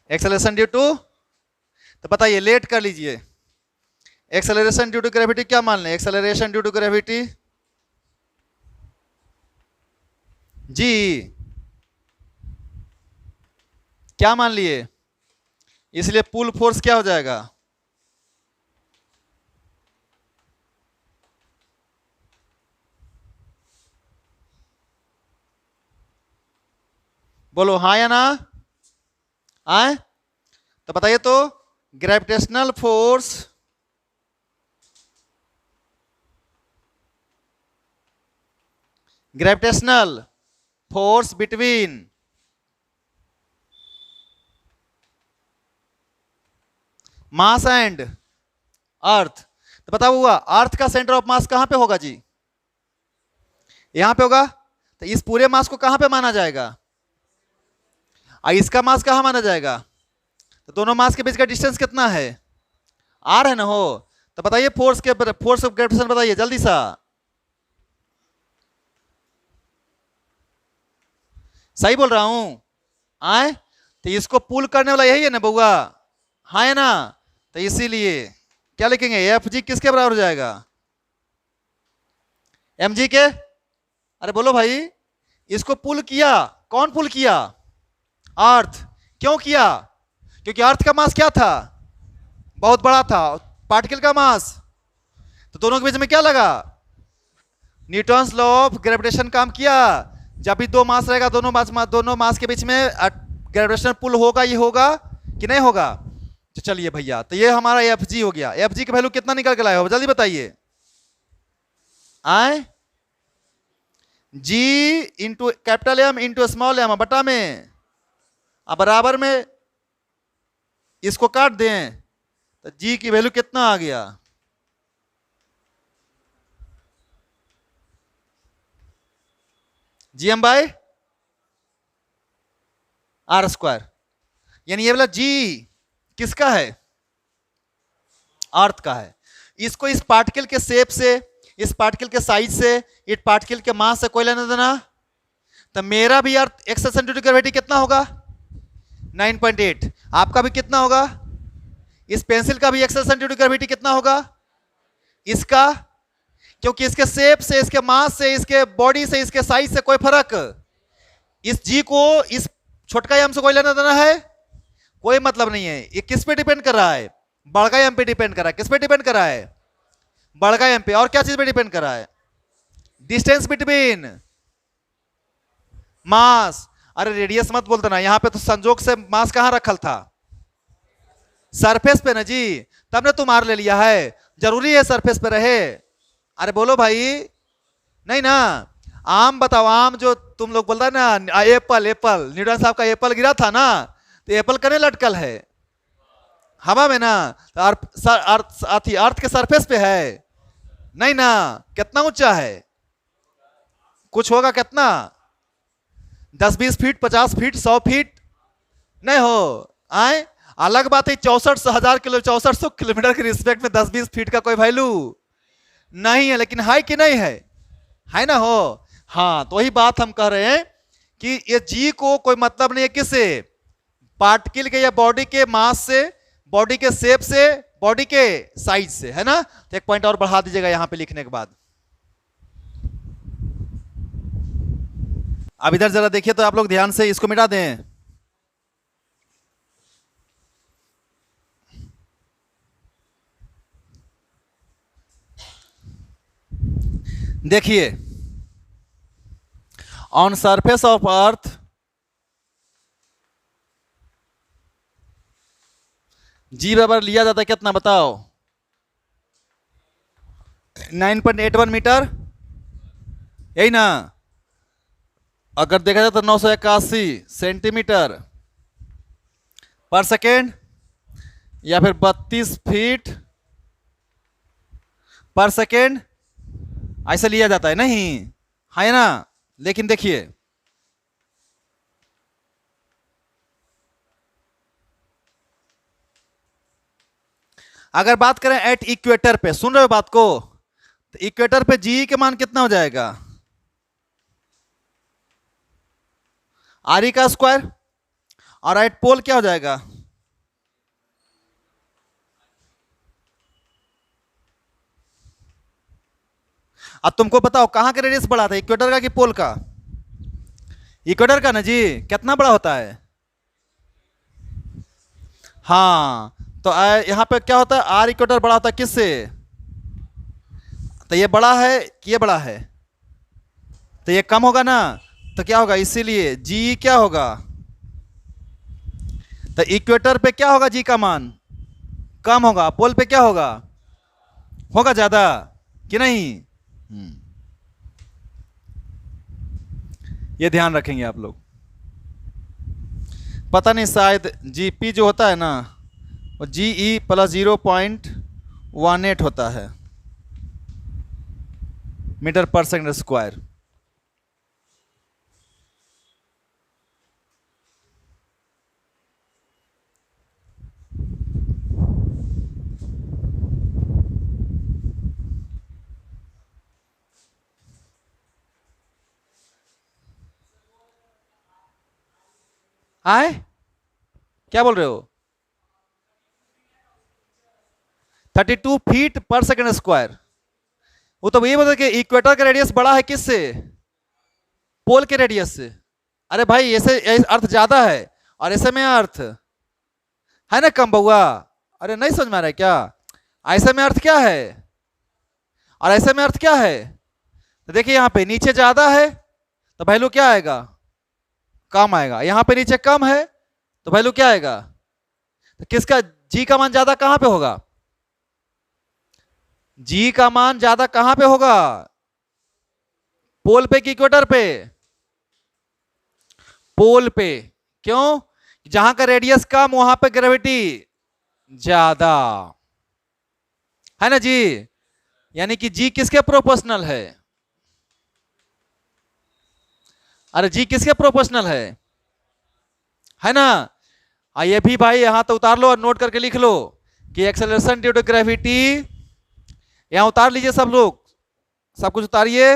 acceleration due to. तो बताइए, late कर लीजिए, acceleration due to gravity क्या मान लें, acceleration due to gravity G क्या मान लिए, इसलिए पुल फोर्स क्या हो जाएगा, बोलो हाँ या ना, आए तो बताइए तो, gravitational force between mass and earth. तो बताओ हुआ, अर्थ का सेंटर ऑफ मास कहां पे होगा जी, यहां पे होगा। तो इस पूरे मास को कहां पे माना जाएगा, इसका मास कहां माना जाएगा, तो दोनों मास के बीच का डिस्टेंस कितना है, आर है ना हो। तो बताइए फोर्स ऑफ ग्रेविटेशन बताइए जल्दी सा, सही बोल रहा हूं, आए तो इसको पुल करने वाला यही है ना बउआ, हाँ है ना। तो इसीलिए क्या लिखेंगे, एफ जी किसके बराबर हो जाएगा, एम जी के। अरे बोलो भाई, इसको पुल किया, कौन पुल किया, अर्थ। क्यों किया, क्योंकि अर्थ का मास क्या था, बहुत बड़ा था, पार्टिकल का मास, तो दोनों के बीच में क्या लगा, न्यूटन्स लॉ ऑफ ग्रेविटेशन काम किया। जब भी दो मास रहेगा, दोनों मास के बीच में ग्रेविटेशनल पुल होगा, ये होगा, कि नहीं होगा? तो चलिए भैया, तो ये हमारा एफ जी हो गया। एफ जी की वैल्यू कितना निकल के लाए हो, जल्दी बताइए। आए G into capital M into small M बटा में, अब बराबर में इसको काट दें तो जी की वैल्यू कितना आ गया? G M by R square. यानी ये वाला जी किसका है? अर्थ का है। इसको इस पार्टिकल के शेप से, इस पार्टिकल के साइज से, इस पार्टिकल के मास से कोई लेना देना? तो मेरा भी अर्थ एक्सेलरेशन ड्यू टू ग्रेविटी कितना होगा? 9.8। आपका भी कितना होगा? इस पेंसिल का भी एक्सेलरेशन ड्यू टू ग्रेविटी कितना होगा? इसका, क्योंकि इसके शेप से, इसके मास से, इसके बॉडी से, इसके साइज से कोई फर्क, इस जी को इस छोटका एम से कोई लेना देना है? कोई मतलब नहीं है। ये किस पे डिपेंड कर रहा है? बड़का एम पे डिपेंड कर रहा है। किस पे डिपेंड कर रहा है? बड़का एम पे। और क्या चीज पे डिपेंड कर रहा है? Distance between mass. अरे रेडियस मत बोलते ना, यहां पे तो संजोग से मास कहां रखल था? सरफेस पे ना जी, तब ने तुम आर ले लिया है। जरूरी है सरफेस पे रहे? अरे बोलो भाई, नहीं ना। आम बताओ, आम जो तुम लोग बोलता है ना, एप्पल, एप्पल न्यूटन साहब का एप्पल गिरा था ना, तो एप्पल कने लटकल है? हवा में ना। अर्थ के सरफेस पे है? नहीं ना। कितना ऊंचा है? कुछ होगा कितना? 10-20 फीट, 50 फीट, 100 फीट? नहीं हो आए। अलग बात है 64,000 किलोमीटर के रिस्पेक्ट में 10-20 फीट का कोई वैल्यू नहीं है, लेकिन है कि नहीं है? है ना हो। हाँ, तो वही बात हम कह रहे हैं कि ये जी को कोई मतलब नहीं है किससे? पार्टिकल के या बॉडी के मास से, बॉडी के शेप से, बॉडी के साइज से, है ना। तो एक पॉइंट और बढ़ा दीजिएगा यहां पे लिखने के बाद। अब इधर जरा देखिए तो आप लोग ध्यान से, इसको मिटा दें। देखिए, ऑन सरफेस ऑफ अर्थ जी बराबर लिया जाता है कितना बताओ? 9.81 मीटर, यही ना। अगर देखा जाए तो 981 सेंटीमीटर पर सेकेंड, या फिर 32 फीट पर सेकेंड, ऐसा लिया जाता है नहीं, है ना। लेकिन देखिए, अगर बात करें एट इक्वेटर पे, सुन रहे हो बात को? तो इक्वेटर पे जी के मान कितना हो जाएगा? आर ई का स्क्वायर। और एट पोल क्या हो जाएगा? अब तुमको बताओ कहां का रेडियस बड़ा था, इक्वेटर का कि पोल का? इक्वेटर का ना जी। कितना बड़ा होता है? हाँ, तो यहां पे क्या होता है? आर इक्वेटर बड़ा होता है किससे? तो ये बड़ा है कि ये बड़ा है? तो ये कम होगा ना। तो क्या होगा? इसीलिए जी क्या होगा? तो इक्वेटर पे क्या होगा? जी का मान कम होगा। पोल पे क्या होगा? होगा ज्यादा कि नहीं? ये ध्यान रखेंगे आप लोग। पता नहीं, शायद जीपी जो होता है ना, वो जीई प्लस 0.18 होता है मीटर पर सेकंड स्क्वायर। आए क्या बोल रहे हो? 32 फीट पर सेकंड स्क्वायर। वो तो ये बोलते कि इक्वेटर का रेडियस बड़ा है किससे? पोल के रेडियस से। अरे भाई, ऐसे अर्थ ज्यादा है और ऐसे में अर्थ है ना कम बउआ। अरे नहीं समझ में आ रहा है क्या? ऐसे में अर्थ क्या है और ऐसे में अर्थ क्या है? तो देखिए, यहां पे नीचे ज्यादा है तो वैल्यू क्या आएगा? कम आएगा। यहां पे नीचे कम है तो वैल्यू क्या आएगा? तो किसका जी का मान ज्यादा कहां पे होगा? जी का मान ज्यादा कहां पे होगा? पोल पे कि इक्वेटर पे? पोल पे। क्यों? जहां का रेडियस कम वहां पे ग्रेविटी ज्यादा है ना जी। यानी कि जी किसके प्रोपोर्शनल है? अरे जी किसके प्रोपोर्शनल है ना। ये भी भाई यहां तो उतार लो और नोट करके लिख लो कि एक्सेलरेशन ड्यू टू ग्रेविटी, यहां उतार लीजिए सब लोग, सब कुछ उतारिए।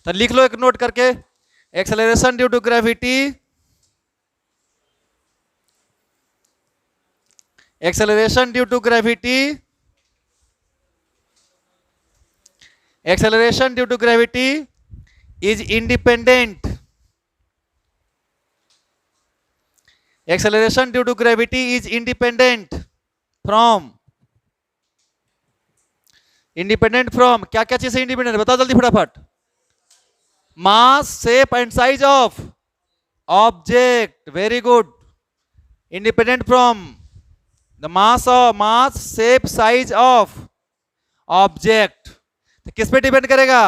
तो लिख लो एक नोट करके, acceleration due to gravity, acceleration due to gravity, acceleration due to gravity is independent, acceleration due to gravity is independent from, independent from क्या क्या चीज है इंडिपेंडेंट? बताओ जल्दी फटाफट। Mass, shape and size of object, very good. Independent from the mass shape size of object. तो किस पे डिपेंड करेगा?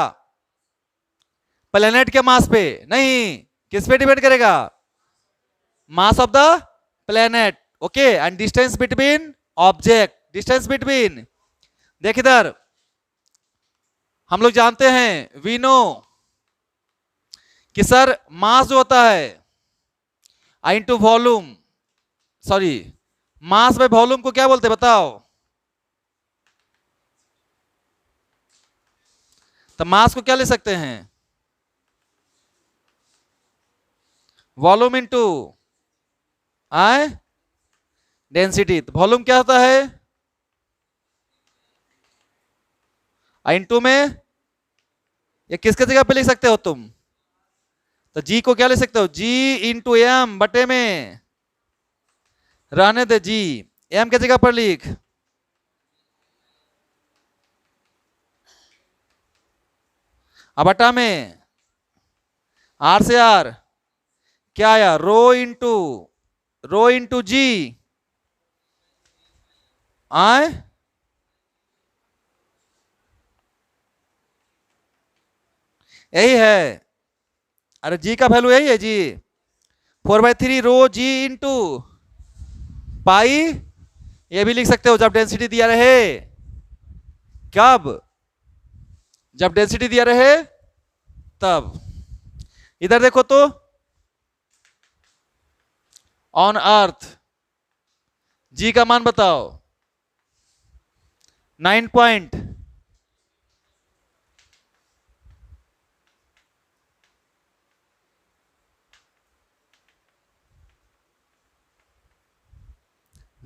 प्लेनेट के मास पे नहीं, किस पे डिपेंड करेगा? Mass of the planet. Okay, and distance between object, distance between, देख इधर, हम लोग जानते हैं, वी नो कि सर मास जो होता है into volume, sorry mass by volume को क्या बोलते हैं बताओ? तो मास को क्या ले सकते हैं? Volume into density. तो वॉल्यूम क्या होता है? इनटू में, ये किसके जगह पे लिख सकते हो तुम? तो जी को क्या ले सकते हो? जी इंटू एम बटे में, रहने दे जी, एम के जगह पर लिख, अब बटा में आर से आर क्या आया? रो इंटू जी आए, यही है। अरे जी का वैल्यू यही है जी, 4/3 रो जी इंटू पाई। ये भी लिख सकते हो जब डेंसिटी दिया रहे, कब? जब डेंसिटी दिया रहे तब। इधर देखो तो, ऑन अर्थ जी का मान बताओ, 9 पॉइंट,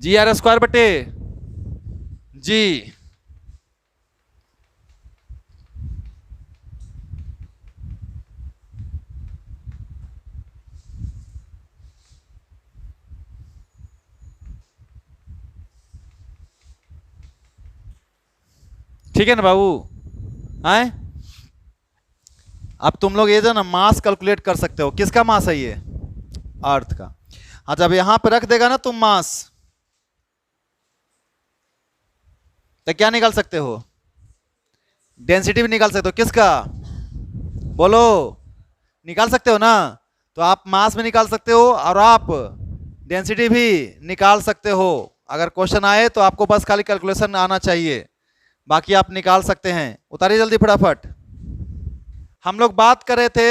जी आर स्क्वायर बटे जी। ठीक है ना बाबू? आए, अब तुम लोग ये जो ना मास कैलकुलेट कर सकते हो, किसका मास है ये? अर्थ का। हाँ, जब यहां पे रख देगा ना तुम मास, तो क्या निकाल सकते हो? डेंसिटी भी निकाल सकते हो। किसका बोलो? निकाल सकते हो ना। तो आप मास भी निकाल सकते हो और आप डेंसिटी भी निकाल सकते हो। अगर क्वेश्चन आए तो आपको बस खाली कैलकुलेशन आना चाहिए, बाकी आप निकाल सकते हैं। उतारिए जल्दी फटाफट। हम लोग बात कर रहे थे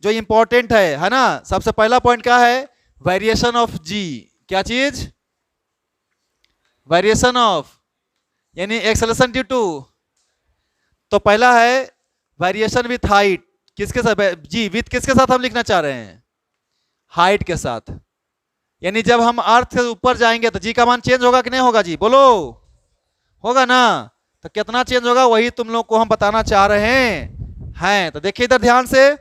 जो इंपॉर्टेंट है ना, सबसे पहला पॉइंट क्या है? वेरिएशन ऑफ जी। क्या चीज? वेरिएशन ऑफ, यानी एक्सेलरेशन ड्यू टू। तो पहला है वेरिएशन विथ हाइट, किसके साथ जी? विथ किसके साथ हम लिखना चाह रहे हैं? हाइट के साथ। यानी जब हम अर्थ से ऊपर जाएंगे तो जी का मान चेंज होगा कि नहीं होगा जी? बोलो, होगा ना। तो कितना चेंज होगा वही तुम लोग को हम बताना चाह रहे हैं। तो देखिए इधर ध्यान से,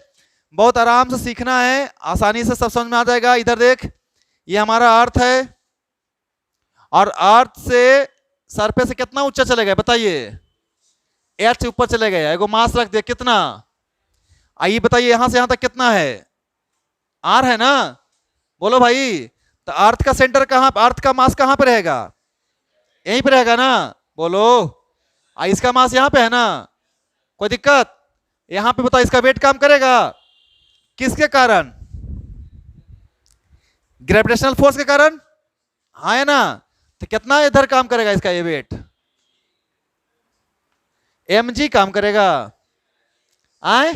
बहुत आराम से सीखना है, आसानी से सब समझ में आ जाएगा। इधर देख, ये हमारा अर्थ है और अर्थ से सरफेस से कितना ऊंचा चले गए बताइए? एच ऊपर चले गए। एगो मास रख दे, कितना? आइए बताइए, यहां से यहां तक कितना है? आर है ना, बोलो भाई। तो अर्थ का सेंटर कहाँ, अर्थ का मास कहाँ पे रहेगा, यहीं पे रहेगा ना, बोलो। इसका मास यहाँ पे है ना, कोई दिक्कत, यहां पे बताओ इसका वेट काम करेगा किसके कारण, ग्रेविटेशनल फोर्स के कारण, हाँ है ना। तो कितना इधर काम करेगा इसका ये वेट, mg काम करेगा। आए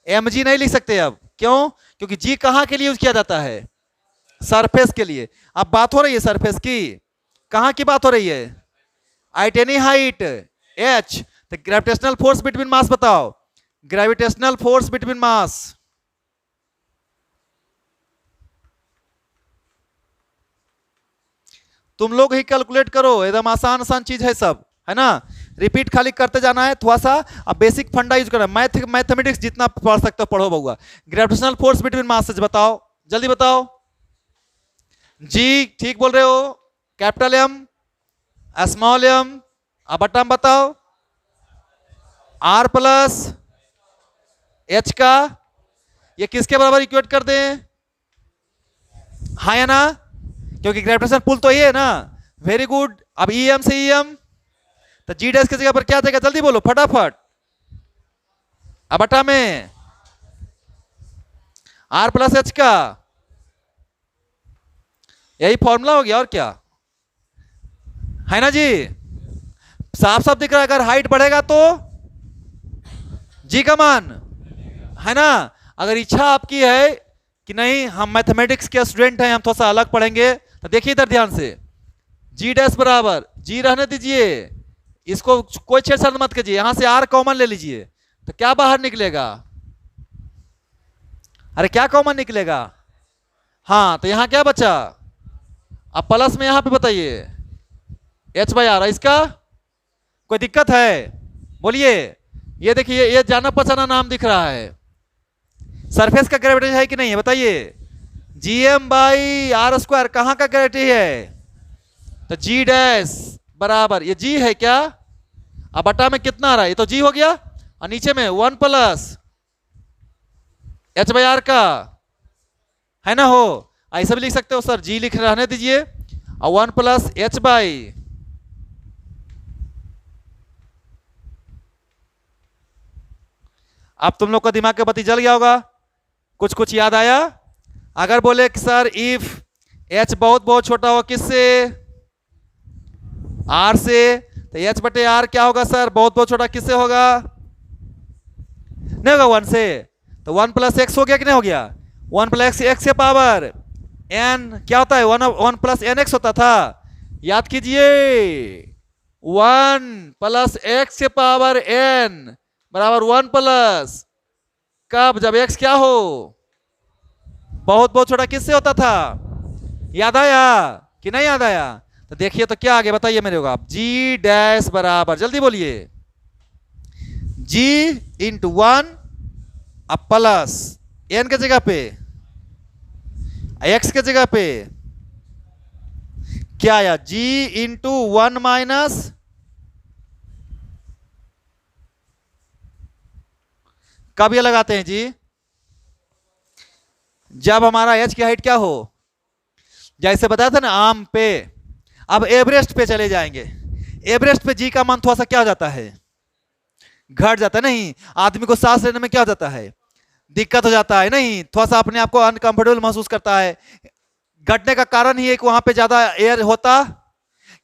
mg नहीं लिख सकते अब, क्यों, क्योंकि g कहां के लिए यूज किया जाता है, सरफेस के लिए। अब बात हो रही है सरफेस की, कहां की बात हो रही है, एट एनी हाइट h। तो ग्रेविटेशनल फोर्स बिटवीन मास बताओ, ग्रेविटेशनल फोर्स बिटवीन मास, तुम लोग ही कैलकुलेट करो, एकदम आसान आसान चीज है सब, है ना। रिपीट खाली करते जाना है थोड़ा सा, अब बेसिक फंडा यूज करना है, मैथमेटिक्स जितना पढ़ सकते हो पढ़ो बउआ। ग्रेविटेशनल फोर्स बिटवीन मासेस बताओ, जल्दी बताओ। जी ठीक बोल रहे हो, कैपिटल एम, स्मॉल एम, अब बटन बताओ, आर प्लस एच का, ये किसके बराबर इक्वेट कर दें, हाँ या ना, क्योंकि ग्रेविटेशन पुल तो ये है ना, वेरी गुड। अब ई एम से ई एम, तो जी डैश की जगह पर क्या देगा, जल्दी बोलो फटाफट, अब बटा में आर प्लस एच का, यही फॉर्मूला हो गया और क्या, है ना जी, साफ साफ दिख रहा है। अगर हाइट बढ़ेगा तो जी का मान, है ना। अगर इच्छा आपकी है कि नहीं हम मैथमेटिक्स के स्टूडेंट हैं, हम थोड़ा सा अलग पढ़ेंगे, तो देखिए इधर ध्यान से, जी डैश बराबर, जी रहने दीजिए, इसको कोई छेड़छाड़ मत कीजिए, यहां से आर कॉमन ले लीजिए, तो क्या बाहर निकलेगा, अरे क्या कॉमन निकलेगा, हाँ, तो यहां क्या बचा, अब प्लस में यहां पे बताइए एच बाई आर, इसका कोई दिक्कत है, बोलिए। ये देखिए ये जाना पहचाना नाम दिख रहा है, सरफेस का ग्रेविटी है कि नहीं है बताइए, G M by R square कहां का ग्रेविटी है, तो जी डैश बराबर, ये जी है क्या, अब बटा में कितना आ रहा है, ये तो जी हो गया, और नीचे में 1 प्लस एच बाई आर का, है ना, हो ऐसा भी लिख सकते हो सर, जी लिख रहने दीजिए, और 1 प्लस एच बाई, अब तुम लोग का दिमाग का बत्ती जल गया होगा, कुछ कुछ याद आया। अगर बोले कि सर इफ एच बहुत बहुत छोटा हो किससे, आर से, तो एच बटे आर क्या होगा सर, बहुत बहुत छोटा किससे होगा, नहीं होगा 1 से, तो 1 प्लस एक्स हो गया कि नहीं हो गया, 1 प्लस एक्स के पावर एन क्या होता है, 1 प्लस एन एक्स होता था, याद कीजिए, 1 प्लस एक्स के पावर एन बराबर 1 प्लस, कब, जब एक्स क्या हो, बहुत बहुत छोटा किससे होता था, याद आया कि नहीं याद आया, तो देखिए तो क्या आगे बताइए मेरे को आप, जी डैश बराबर, जल्दी बोलिए, जी इंटू 1 अब प्लस एन के जगह पे एक्स के जगह पे क्या आया, जी इंटू 1 माइनस, कब ये लगाते हैं जी, जब हमारा एच की हाइट क्या हो, जैसे बताया था ना आम पे। अब एवरेस्ट पे चले जाएंगे, एवरेस्ट पे जी का मान थोड़ा सा क्या हो जाता है, घट जाता है, नहीं आदमी को सांस लेने में क्या हो जाता है, दिक्कत हो जाता है, नहीं थोड़ा सा अपने आप को अनकंफर्टेबल महसूस करता है। घटने का कारण ही है कि वहां पे ज्यादा एयर होता,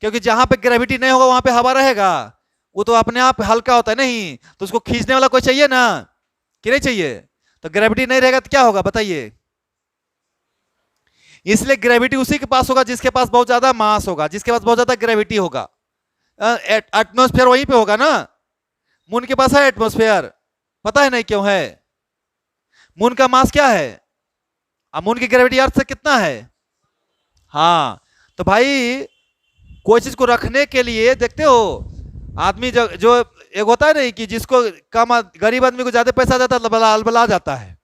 क्योंकि जहां पे ग्रेविटी नहीं होगा वहां पे हवा रहेगा, वो तो अपने आप हल्का होता है, नहीं तो उसको खींचने वाला कोई चाहिए ना, कि नहीं चाहिए, तो ग्रेविटी नहीं रहेगा तो क्या होगा बताइए, इसलिए ग्रेविटी उसी के पास होगा जिसके पास बहुत ज्यादा मास होगा, जिसके पास बहुत ज्यादा ग्रेविटी होगा, एटमॉस्फेयर वहीं पे होगा ना, मून के पास है एटमॉस्फेयर, पता है नहीं क्यों है, मून का मास क्या है, अब मून की ग्रेविटी अर्थ से कितना है, हाँ, तो भाई कोई चीज को रखने के लिए देखते हो, आदमी जो एक होता है नहीं कि जिसको कम, गरीब आदमी को ज्यादा पैसा देता है अलबला जाता है,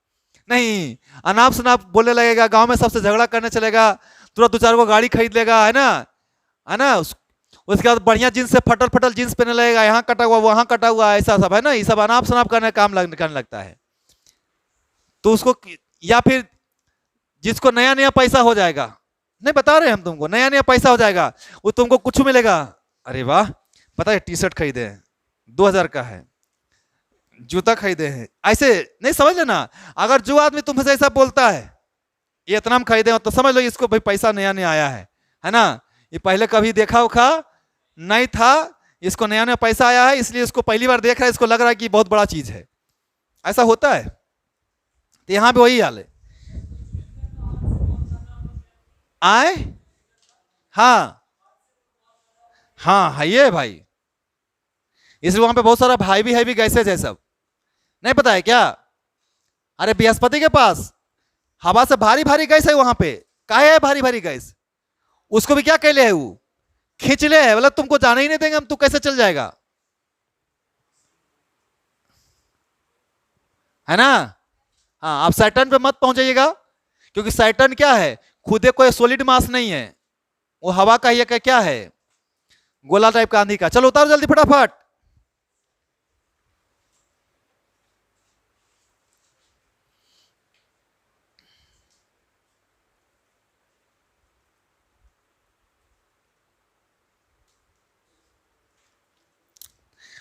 नहीं अनाप शनाप बोलने लगेगा, गांव में सबसे झगड़ा करने चलेगा, तुरंत 2-4 को गाड़ी खरीद लेगा, है ना, उसके बाद बढ़िया जींस से फटल फटल जींस पहने लगेगा, यहाँ कटा हुआ वहां कटा हुआ, ऐसा सब है ना, ये सब अनाप शनाप करने काम करने लगता है, तो उसको, या फिर जिसको नया नया पैसा हो जाएगा, नहीं बता रहे हम तुमको, नया नया पैसा हो जाएगा, वो तुमको कुछ मिलेगा। अरे वाह, पता है टी शर्ट खरीदे हैं 2000 का है, जूता खरीदे हैं, ऐसे नहीं समझ लेना। अगर जो आदमी तुमसे ऐसा बोलता है ये इतना हम खरीदे हो, तो समझ लो इसको भाई पैसा नया नया आया है ना। ये पहले कभी देखा उखा नहीं था, इसको नया नया पैसा आया है, इसलिए इसको पहली बार देख रहा है, इसको लग रहा है कि बहुत बड़ा चीज है। ऐसा होता है, तो यहां पे वही हाल है। आए, हाँ हाँ है ये भाई, इसलिए वहां पे बहुत सारा भाई भी है भी गैसेज है सब, नहीं पता है क्या। अरे बृहस्पति के पास हवा से भारी भारी गैस है वहां पे, काहे है भारी भारी गैस, उसको भी क्या कहले है, वो खींच ले है, मतलब तुमको जाने ही नहीं देंगे हम, तू कैसे चल जाएगा, है ना। हाँ, आप सैटर्न पे मत पहुंचाइएगा, क्योंकि सैटर्न क्या है, खुदे कोई सॉलिड मास नहीं है, वो हवा का ही क्या है, गोला टाइप का, आंधी का। चलो उतारो जल्दी फटाफट।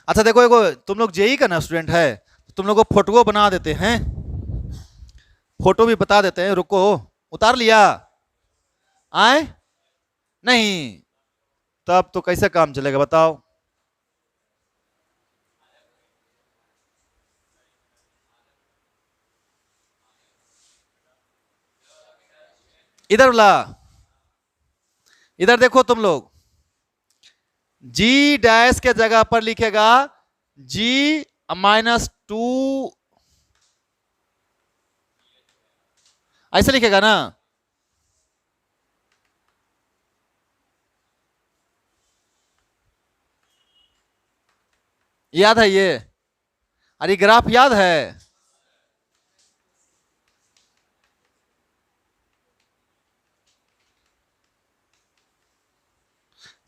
अच्छा देखो, एगो तुम लोग जेई का ना स्टूडेंट है, तुम लोग को फोटो बना देते हैं, फोटो भी बता देते हैं, रुको। उतार लिया, आए नहीं, तब तो कैसे काम चलेगा बताओ। इधर ला, इधर देखो तुम लोग, जी डैश के जगह पर लिखेगा G-2, ऐसे लिखेगा ना। याद है ये, अरे ग्राफ याद है,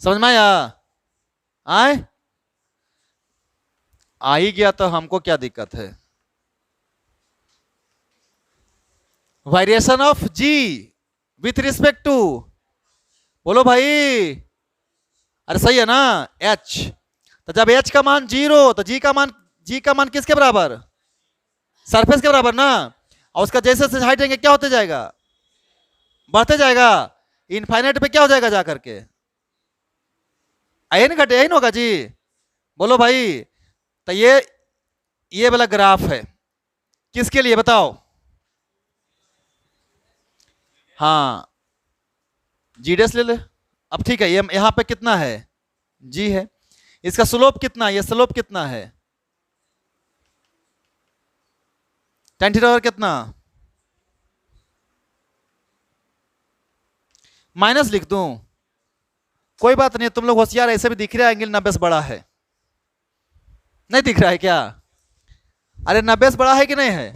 समझ में आया, आए आ ही गया तो हमको क्या दिक्कत है। Variation of G with respect to, बोलो भाई, अरे सही है ना, एच। तो जब एच का मान 0, तो जी का मान किसके बराबर, सरफेस के बराबर ना। और उसका जैसे जैसे हाइट देंगे क्या होते जाएगा, बढ़ते जाएगा, इनफाइनाइट पे क्या हो जाएगा जा करके, आई नहीं घटे, यही होगा जी, बोलो भाई। तो ये वाला ग्राफ है किसके लिए बताओ, हाँ जी डेस ले ले। अब ठीक है, ये यहां पे कितना है, जी है, इसका स्लोप कितना है, ये स्लोप कितना है, tan थीटा कितना, माइनस लिख दूं, कोई बात नहीं, तुम लोग होशियार, ऐसे भी दिख रहा है एंगल 90 से बड़ा है, नहीं दिख रहा है क्या, अरे 90 से बड़ा है कि नहीं है,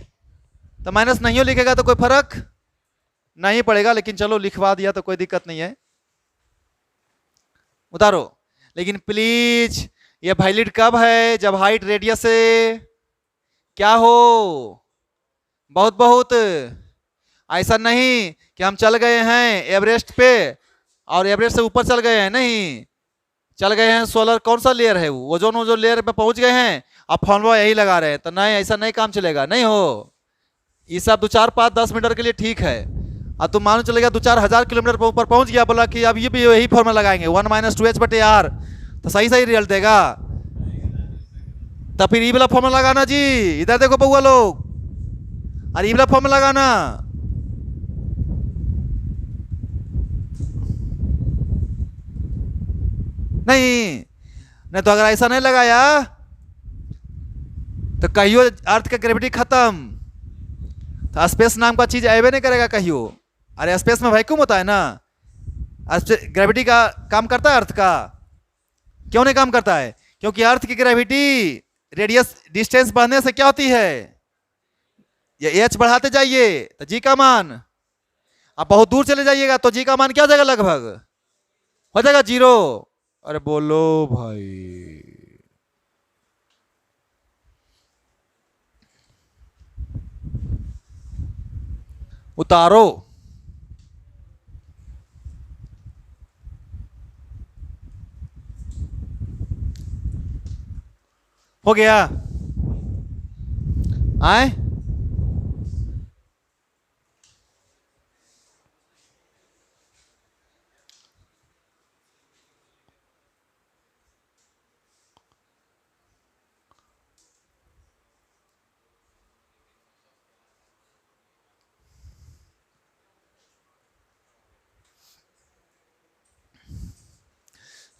तो माइनस नहीं हो लिखेगा तो कोई फर्क नहीं पड़ेगा, लेकिन चलो लिखवा दिया तो कोई दिक्कत नहीं है, उतारो। लेकिन प्लीज ये वैलिड कब है, जब हाइट रेडियस से क्या हो, बहुत बहुत, ऐसा नहीं कि हम चल गए हैं एवरेस्ट पे और एवरेस्ट से ऊपर चल गए हैं, नहीं, चल गए हैं सोलर कौन सा लेयर है, वो ओजोन लेयर पे पहुंच गए हैं, अब फॉर्मूला यही लगा रहे हैं, तो नहीं, ऐसा नहीं काम चलेगा, नहीं हो। ये सब 2 4 5 10 मीटर के लिए ठीक है, अब तुम मानो चलेगा 2 4 हजार किलोमीटर पर ऊपर पहुंच गया, बोला कि अब ये भी यही फॉर्मूला लगाएंगे 1 - 2h/r, तो सही सही रिजल्ट देगा। तो फिर ये वाला फॉर्मूला लगाना जी, इधर देखो बउआ लोग, अरे ये वाला फॉर्मूला लगाना, नहीं नहीं, तो अगर ऐसा नहीं लगाया तो कहियो अर्थ का ग्रेविटी खत्म, तो स्पेस नाम का चीज आवे नहीं करेगा कहियो। अरे स्पेस में वैक्यूम होता है ना, ग्रेविटी का काम करता है अर्थ का, क्यों नहीं काम करता है, क्योंकि अर्थ की ग्रेविटी रेडियस डिस्टेंस बढ़ने से क्या होती है, ये एच बढ़ाते जाइए तो जी का मान, अब बहुत दूर चले जाइएगा तो जी का मान क्या हो जाएगा, लगभग हो जाएगा 0। अरे बोलो भाई, उतारो, हो गया? आए,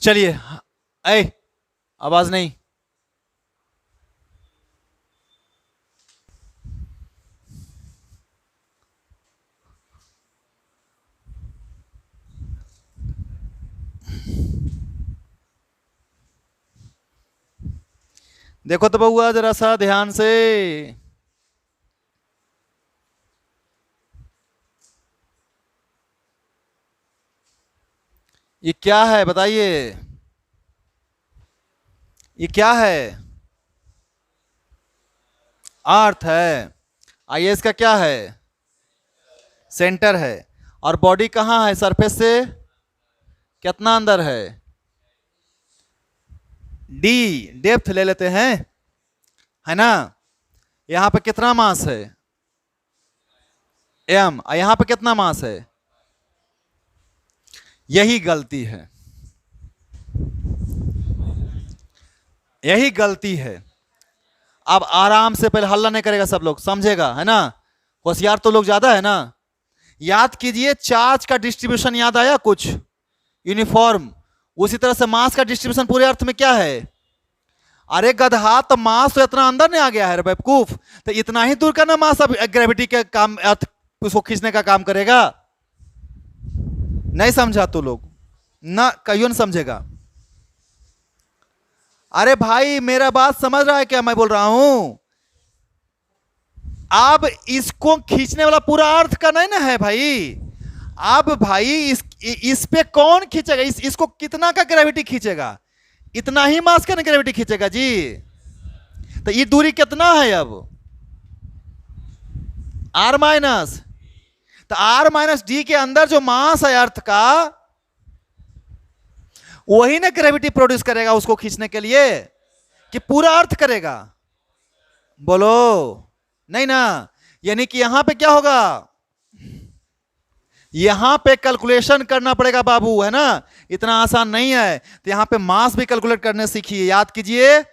चलिए। ऐ, आवाज नहीं। देखो तो बउआ जरा सा ध्यान से। ये क्या है बताइए? ये क्या है? अर्थ है। आइए, इसका क्या है? सेंटर है। और बॉडी कहाँ है? सरफेस से कितना अंदर है? डी, डेप्थ ले लेते हैं, है ना? यहां पे कितना मास है? एम। यहां पे कितना मास है? यही गलती है, यही गलती है। अब आराम से, पहले हल्ला नहीं करेगा सब लोग, समझेगा, है ना? होशियार तो लोग ज्यादा है ना। याद कीजिए, चार्ज का डिस्ट्रीब्यूशन याद आया कुछ? यूनिफॉर्म। उसी तरह से मास का डिस्ट्रीब्यूशन पूरे अर्थ में क्या है? अरे गधा, तो मास तो इतना अंदर नहीं आ गया है रे बेवकूफ। तो इतना ही दूर का ना मास अब ग्रेविटी के काम, अर्थ उसको खींचने का काम करेगा। नहीं समझा तो लोग ना, कहियो नहीं समझेगा। अरे भाई, मेरा बात समझ रहा है क्या मैं बोल रहा हूं? अब इसको खींचने वाला पूरा अर्थ का नहीं ना है भाई। अब भाई इस पे कौन खींचेगा? इसको कितना का ग्रेविटी खींचेगा? इतना ही मास का ग्रेविटी खींचेगा जी। तो ये दूरी कितना है अब? R minus. तो आर माइनस डी के अंदर जो मास है अर्थ का, वही ना ग्रेविटी प्रोड्यूस करेगा उसको खींचने के लिए, कि पूरा अर्थ करेगा? बोलो नहीं ना। यानी कि यहां पे क्या होगा? यहां पे कैलकुलेशन करना पड़ेगा बाबू, है ना? इतना आसान नहीं है। तो यहां पे मास भी कैलकुलेट करने सीखिए। याद कीजिए,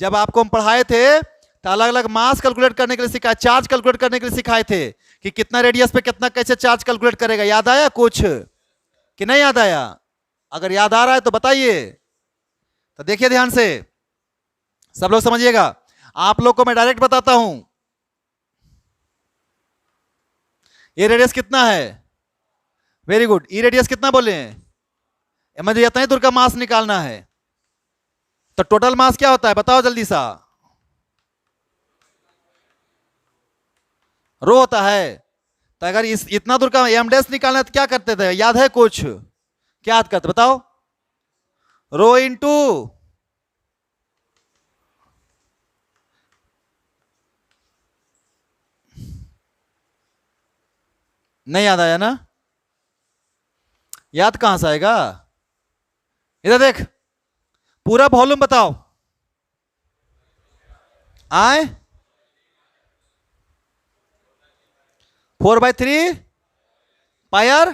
जब आपको हम पढ़ाए थे तो अलग अलग मास कैलकुलेट करने के लिए सिखाए, चार्ज कैलकुलेट करने के लिए सिखाए थे कि कितना रेडियस पे कितना कैसे चार्ज कैलकुलेट करेगा। याद आया कुछ कि नहीं याद आया? अगर याद आ रहा है तो बताइए। तो देखिए ध्यान से, सब लोग समझिएगा। आप लोग को मैं डायरेक्ट बताता हूं, ये रेडियस कितना है? Very good. ई रेडियस कितना बोले हैं? मुझे इतना ही दूर का मास निकालना है। तो टोटल मास क्या होता है बताओ जल्दी सा? रो होता है। तो अगर इतना दूर का एम डैश निकालना है तो क्या करते थे? याद है कुछ? क्या याद करते बताओ? रो इंटू, नहीं याद आया ना? याद कहां से आएगा? इधर देख, पूरा वॉल्यूम बताओ। आए, 4/3 पायर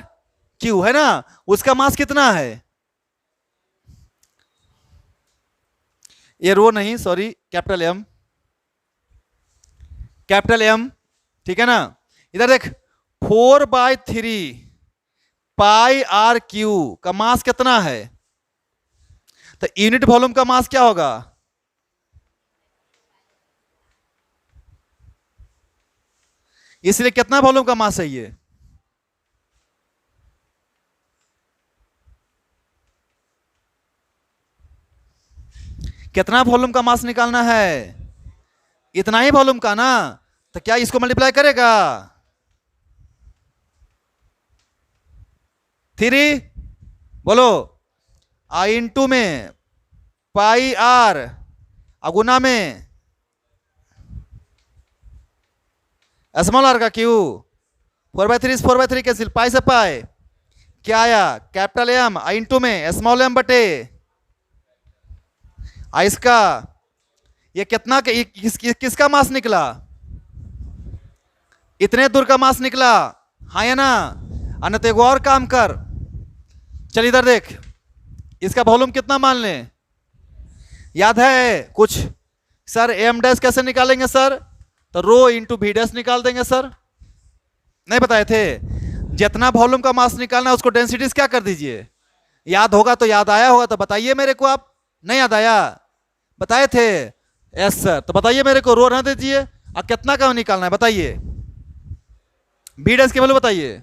क्यू, है ना? उसका मास कितना है? ये रो नहीं, sorry, capital M, capital M, ठीक है ना? इधर देख, 4/3 पाई आर क्यू का मास कितना है? तो यूनिट वॉल्यूम का मास क्या होगा? इसलिए कितना वॉल्यूम का मास है ये? कितना वॉल्यूम का मास निकालना है? इतना ही वॉल्यूम का ना। तो क्या इसको मल्टीप्लाई करेगा? 3, बोलो, आई इंटू में पाई आर, अगुना में स्मॉल आर का क्यू। 4/3 4/3 कैंसिल, पाई से पाई क्या आया? कैपिटल एम आई इंटू में स्मॉल एम बटे इसका ये कितना किसका मास निकला? इतने दूर का मास निकला, हाँ या ना? अन्यथा एगो और काम कर, चल इधर देख, इसका वॉल्यूम कितना मान लें? याद है कुछ? सर एम डैश कैसे निकालेंगे सर? तो रो इंटू वी डैश निकाल देंगे सर, नहीं बताए थे? जितना वॉल्यूम का मास निकालना है उसको डेंसिटीज क्या कर दीजिए। याद होगा तो, याद आया होगा तो बताइए मेरे को। आप नहीं याद आया? बताए थे? Yes sir. तो बताइए मेरे को, रो रहने दीजिए। अब कितना का निकालना है बताइए? वी डैश के वैल्यू बताइए।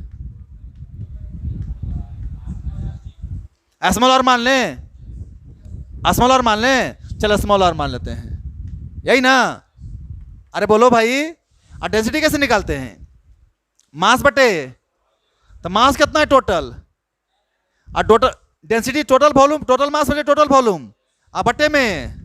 स्मॉल आर मान लें, स्मॉल आर मान लें, चलो स्मॉल आर मान लेते हैं, यही ना? अरे बोलो भाई। और डेंसिटी कैसे निकालते हैं? मास बटे, तो मास कितना है टोटल, और total density total volume, total mass बटे टोटल वॉल्यूम, और बटे में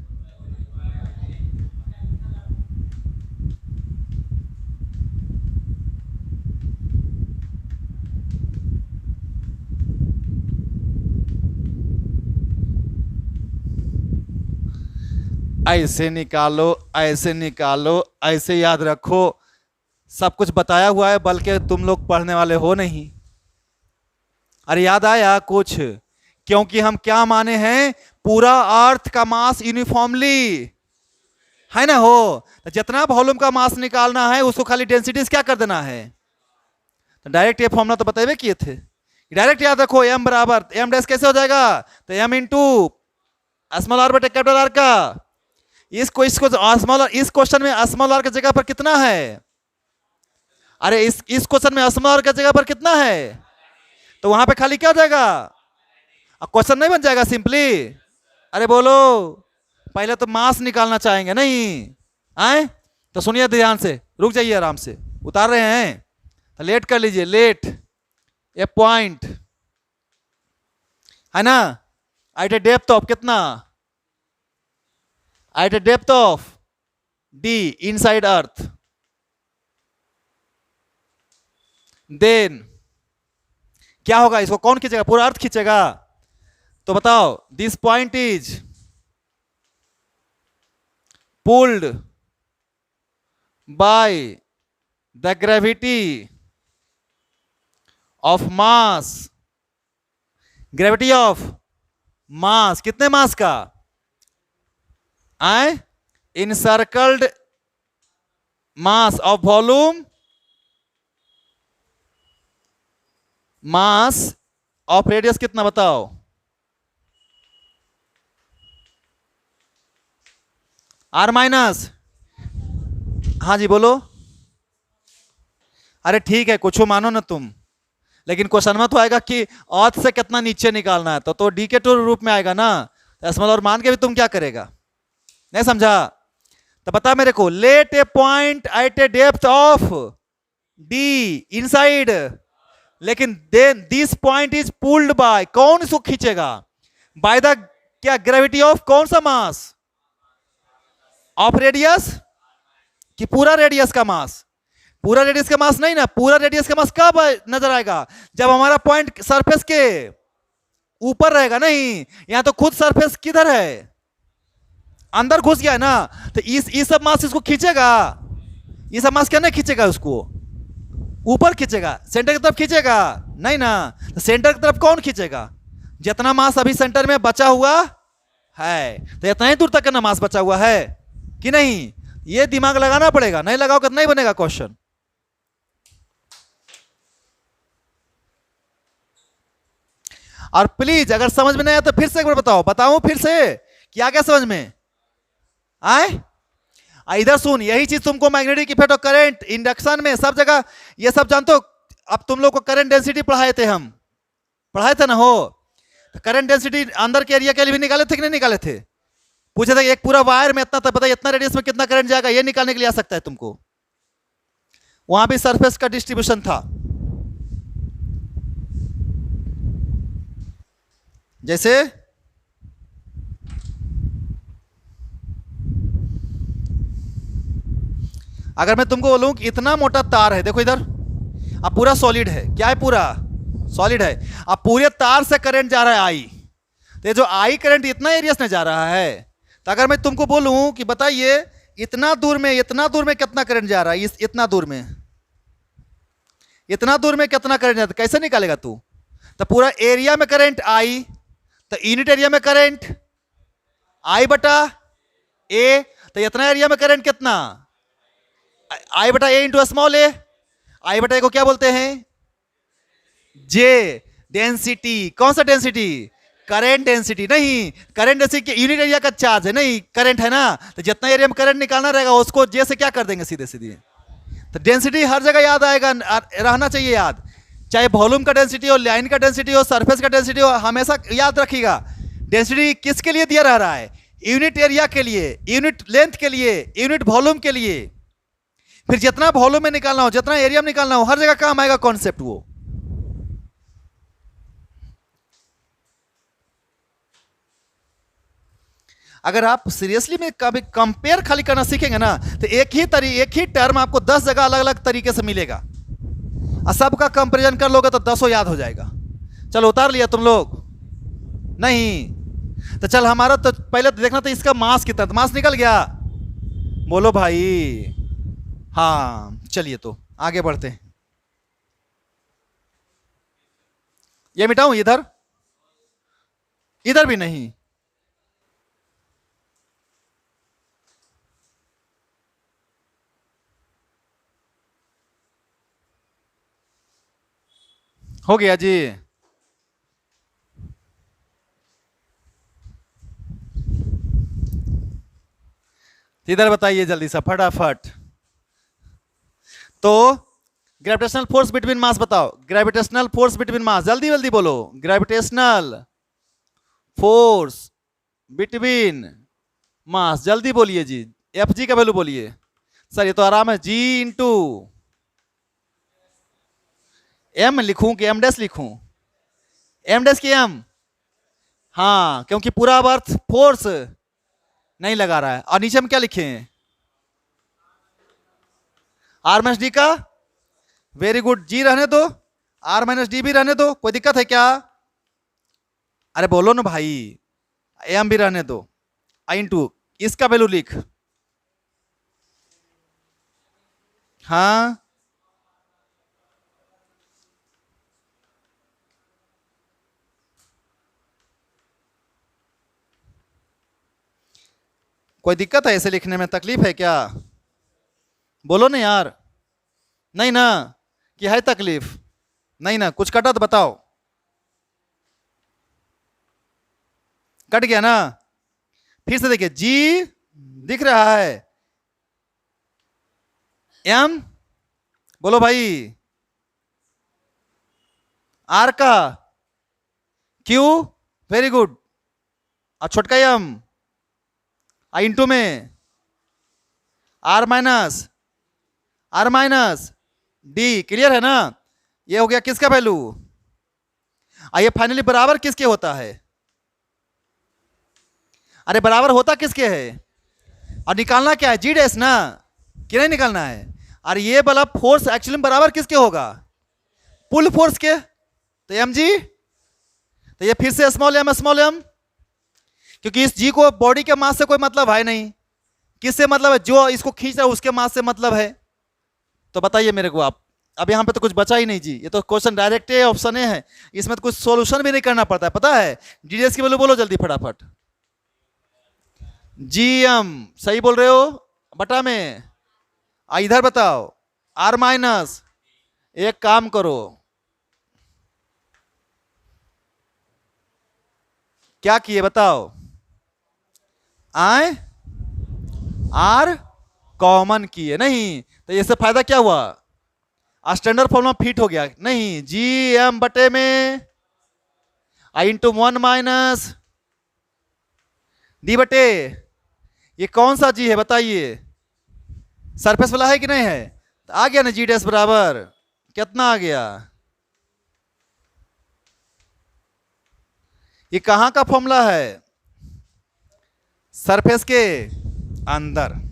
ऐसे निकालो, ऐसे निकालो, ऐसे याद रखो। सब कुछ बताया हुआ है, बल्कि तुम लोग पढ़ने वाले हो नहीं। अरे याद आया कुछ? क्योंकि हम क्या माने हैं? पूरा अर्थ का मास यूनिफॉर्मली है ना हो, तो जितना वॉल्यूम का मास निकालना है उसको खाली डेंसिटीज क्या कर देना है। तो डायरेक्ट ये फॉर्मूला तो बताए किए थे, डायरेक्ट याद रखो। एम बराबर एम डैश कैसे हो जाएगा? तो एम इंटू स्मॉल आर बटे कैपिटल आर का। इसको स्मॉल, इस क्वेश्चन में स्मॉल आर की जगह पर कितना है? अरे इस क्वेश्चन में स्मॉल आर की जगह पर कितना है? तो वहां पे खाली क्या हो जाएगा? क्वेश्चन नहीं बन जाएगा सिंपली? अरे बोलो, पहले तो मास निकालना चाहेंगे नहीं आए? तो सुनिए ध्यान से, रुक जाइए आराम से, उतार रहे हैं तो लेट कर लीजिए। लेट ए पॉइंट है ना, एट ए डेप्थ ऑफ कितना? At a depth of D inside earth, then क्या होगा? इसको कौन खींचेगा? पूरा अर्थ खींचेगा। तो बताओ, this point is pulled by the gravity of mass, gravity of mass, कितने मास का? आए encircled mass of volume, mass of radius कितना बताओ? आर माइनस, हाँ जी बोलो। अरे ठीक है, कुछ मानो ना तुम, लेकिन क्वेश्चन में तो आएगा कि अर्थ से कितना नीचे निकालना है, तो डी के टू रूप में आएगा ना। स्मॉल और मान के भी तुम क्या करेगा? नहीं समझा? तो बता मेरे को, let a point at a depth of D inside, लेकिन then this point is pulled by, कौन इसको खींचेगा? बाय द क्या? ग्रेविटी ऑफ कौन सा मास? ऑफ रेडियस, कि पूरा रेडियस का मास? पूरा रेडियस का मास नहीं ना, पूरा रेडियस का मास कब नजर आएगा? जब हमारा पॉइंट सरफेस के ऊपर रहेगा। नहीं, यहां तो खुद सरफेस किधर है? अंदर घुस गया है ना, तो इस सब मास इसको खींचेगा? ये सब मास क्या नहीं खींचेगा? उसको ऊपर खींचेगा, सेंटर की तरफ खींचेगा? नहीं ना। तो सेंटर की तरफ कौन खींचेगा? जितना मास अभी सेंटर में बचा हुआ है, तो इतना ही दूर तक का ना मास बचा हुआ है कि नहीं? ये दिमाग लगाना पड़ेगा, नहीं लगाओगे तो नहीं बनेगा क्वेश्चन। और प्लीज अगर समझ में नहीं आया तो फिर से एक बार बताऊं फिर से कि आ गया समझ में? आए इधर सुन, यही चीज तुमको मैग्नेटिक इफेक्ट और करंट, इंडक्शन में सब जगह ये सब जानते हो। अब तुम लोग को करंट डेंसिटी पढ़ाए थे, हम पढ़ाए थे ना हो। तो करंट डेंसिटी अंदर के एरिया के लिए भी निकाले थे कि नहीं निकाले थे? पूछे थे एक पूरा वायर में इतना, बताइए इतना रेडियस में कितना करंट जाएगा, ये निकालने के लिए आ सकता है तुमको। वहां भी सरफेस का डिस्ट्रीब्यूशन था। जैसे अगर मैं तुमको बोलूं कि इतना मोटा तार है, देखो इधर, अब पूरा सॉलिड है, क्या है? पूरा सॉलिड है। अब पूरे तार से करंट जा रहा है आई, तो ये जो आई करंट इतना एरिया में जा रहा है, तो अगर मैं तुमको बोलूं कि बताइए इतना दूर में कितना करंट जा रहा है, इस इतना दूर में कितना करंट जाता है, कैसे निकालेगा तू? तो पूरा एरिया में करंट आई, तो यूनिट एरिया में करंट आई बटा ए, तो इतना एरिया में करंट कितना, आई बटा ए इंटू स्मॉल ए। आई बटा ए को क्या बोलते हैं? जे। डेंसिटी, कौन सा डेंसिटी? Current density. नहीं, करंट डेंसिटी यूनिट एरिया का चार्ज है, नहीं करंट है ना, तो जितना एरिया में करंट निकालना रहेगा उसको जे से क्या कर देंगे सीधे सीधे। तो डेंसिटी हर जगह याद आएगा, रहना चाहिए याद, चाहे वॉल्यूम का डेंसिटी हो, लाइन का डेंसिटी हो, सरफेस का डेंसिटी हो, हमेशा याद रखिएगा डेंसिटी किसके लिए दिया रह रहा है? यूनिट एरिया के लिए, यूनिट लेंथ के लिए, यूनिट वॉल्यूम के लिए। फिर जितना वॉल्यूम में निकालना हो, जितना एरिया में निकालना हो, हर जगह काम आएगा कॉन्सेप्ट वो। अगर आप सीरियसली में कभी कंपेयर खाली करना सीखेंगे ना, तो एक ही टर्म आपको 10 जगह अलग अलग तरीके से मिलेगा, और सबका कंपेरिजन कर लोगे तो 10 याद हो जाएगा। चलो उतार लिया तुम लोग? नहीं, तो चल हमारा तो पहले तो देखना था इसका मास कितना, मास निकल गया, बोलो भाई। हाँ चलिए तो आगे बढ़ते हैं। ये मिटाऊं इधर? इधर भी नहीं, हो गया जी। इधर बताइए जल्दी सा फटाफट। तो ग्रेविटेशनल फोर्स बिटवीन मास बताओ, ग्रेविटेशनल फोर्स बिटवीन मास, जल्दी जल्दी बोलो, ग्रेविटेशनल फोर्स बिटवीन मास, जल्दी बोलिए जी। एफ जी का वैल्यू बोलिए। सर ये तो आराम है, जी इंटू एम लिखूं कि एम डैश लिखूं? एम डैश की एम, हाँ क्योंकि पूरा अर्थ फोर्स नहीं लगा रहा है। और नीचे हम क्या लिखे? आर माइनस डी का, वेरी गुड, जी रहने दो, आर माइनस डी भी रहने दो, कोई दिक्कत है क्या? अरे बोलो ना भाई, एम भी रहने दो, आई इंटू इसका वैल्यू लिख, हाँ कोई दिक्कत है ऐसे लिखने में, तकलीफ है क्या? बोलो ना यार, नहीं ना, कि है तकलीफ? नहीं ना, कुछ कटा तो बताओ। कट गया ना? फिर से देखिए, जी दिख रहा है, एम बोलो भाई, आर का, क्यू वेरी गुड, और छोटका एम आई इंटू में आर माइनस डी, क्लियर है ना? ये हो गया किसका वैल्यू? आइए फाइनली बराबर किसके होता है? अरे बराबर होता किसके है? और निकालना क्या है? जी डैश ना, कि नहीं निकालना है? और ये वाला फोर्स एक्चुअली बराबर किसके होगा? पुल फोर्स के, तो एम जी, तो ये फिर से स्मॉल एम, क्योंकि इस जी को बॉडी के मास से कोई मतलब है नहीं, किससे मतलब है? जो इसको खींच रहा है उसके मास से मतलब है। तो बताइए मेरे को आप, अब यहाँ पे तो कुछ बचा ही नहीं जी, ये तो क्वेश्चन डायरेक्ट ऑप्शन है, इसमें तो कुछ सॉल्यूशन भी नहीं करना पड़ता है, पता है? डीडीएस की वैल्यू बोलो जल्दी फटाफट। जी एम सही बोल रहे हो, बटा में इधर बताओ आर माइनस, एक काम करो, क्या किए बताओ? आए आर कॉमन किए, नहीं तो इससे फायदा क्या हुआ? स्टैंडर्ड फॉर्मूला फिट हो गया नहीं? जी एम बटे में आई इंटू 1 माइनस डी बटे, ये कौन सा जी है बताइए? सरफेस वाला है कि नहीं है? तो आ गया ना जी डैश बराबर कितना आ गया? ये कहां का फॉर्मूला है? सरफेस के अंदर।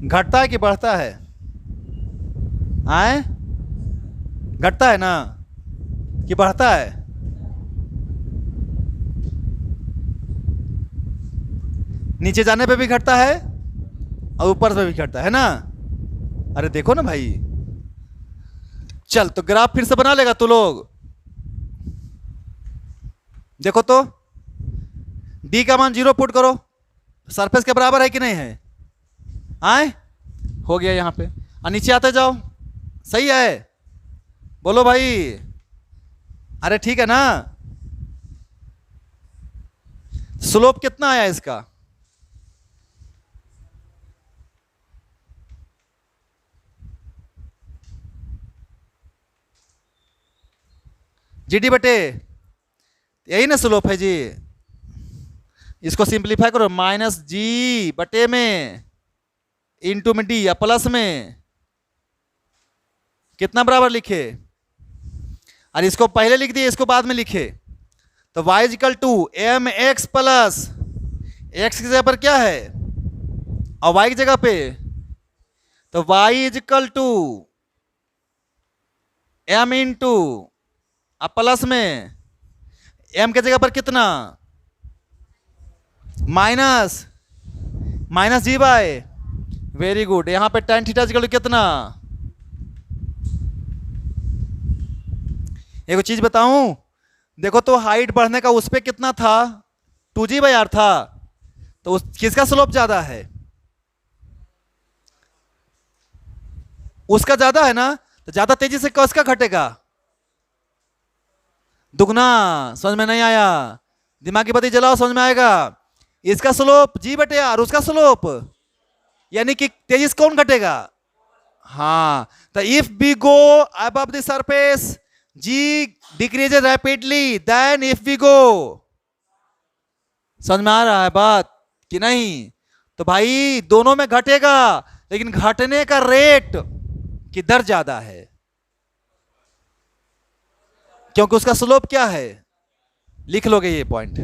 घटता है कि बढ़ता है? आए, घटता है ना कि बढ़ता है? नीचे जाने पे भी घटता है और ऊपर से भी घटता है ना। अरे देखो ना भाई, चल तो ग्राफ फिर से बना लेगा तू लोग। देखो तो d का मान 0 पुट करो, सरफेस के बराबर है कि नहीं है? आए, हो गया यहाँ पे। और नीचे आते जाओ, सही है? बोलो भाई, अरे ठीक है ना? स्लोप कितना आया इसका? जीडी बटे, यही ना स्लोप है जी। इसको सिंप्लीफाई करो, माइनस जी बटे में इंटू में डी या प्लस में कितना बराबर लिखे? और इसको पहले लिख दिए, इसको बाद में लिखे। तो y is equal to M X plus X की जगह पर क्या है और y की जगह पे, तो y is equal to M into अब प्लस में m के जगह पर कितना, minus minus G by, very good. यहां पे tan थीटा इजिकल टू कितना? एक चीज बताऊं, देखो तो हाइट बढ़ने का उस पे कितना था, 2g/r था, तो किसका स्लोप ज्यादा है? उसका ज्यादा है ना, तो ज्यादा तेजी से किसका घटेगा? दुगना। समझ में नहीं आया? दिमागी बत्ती जलाओ, समझ में आएगा। इसका स्लोप g/r, उसका स्लोप यानी कि तेजी से कौन घटेगा? हाँ, तो if we go above the surface g decreases rapidly than if we go। समझ में आ रहा है बात कि नहीं? तो भाई दोनों में घटेगा, लेकिन घटने का रेट की दर ज्यादा है, क्योंकि उसका स्लोप क्या है? लिख लोगे ये पॉइंट।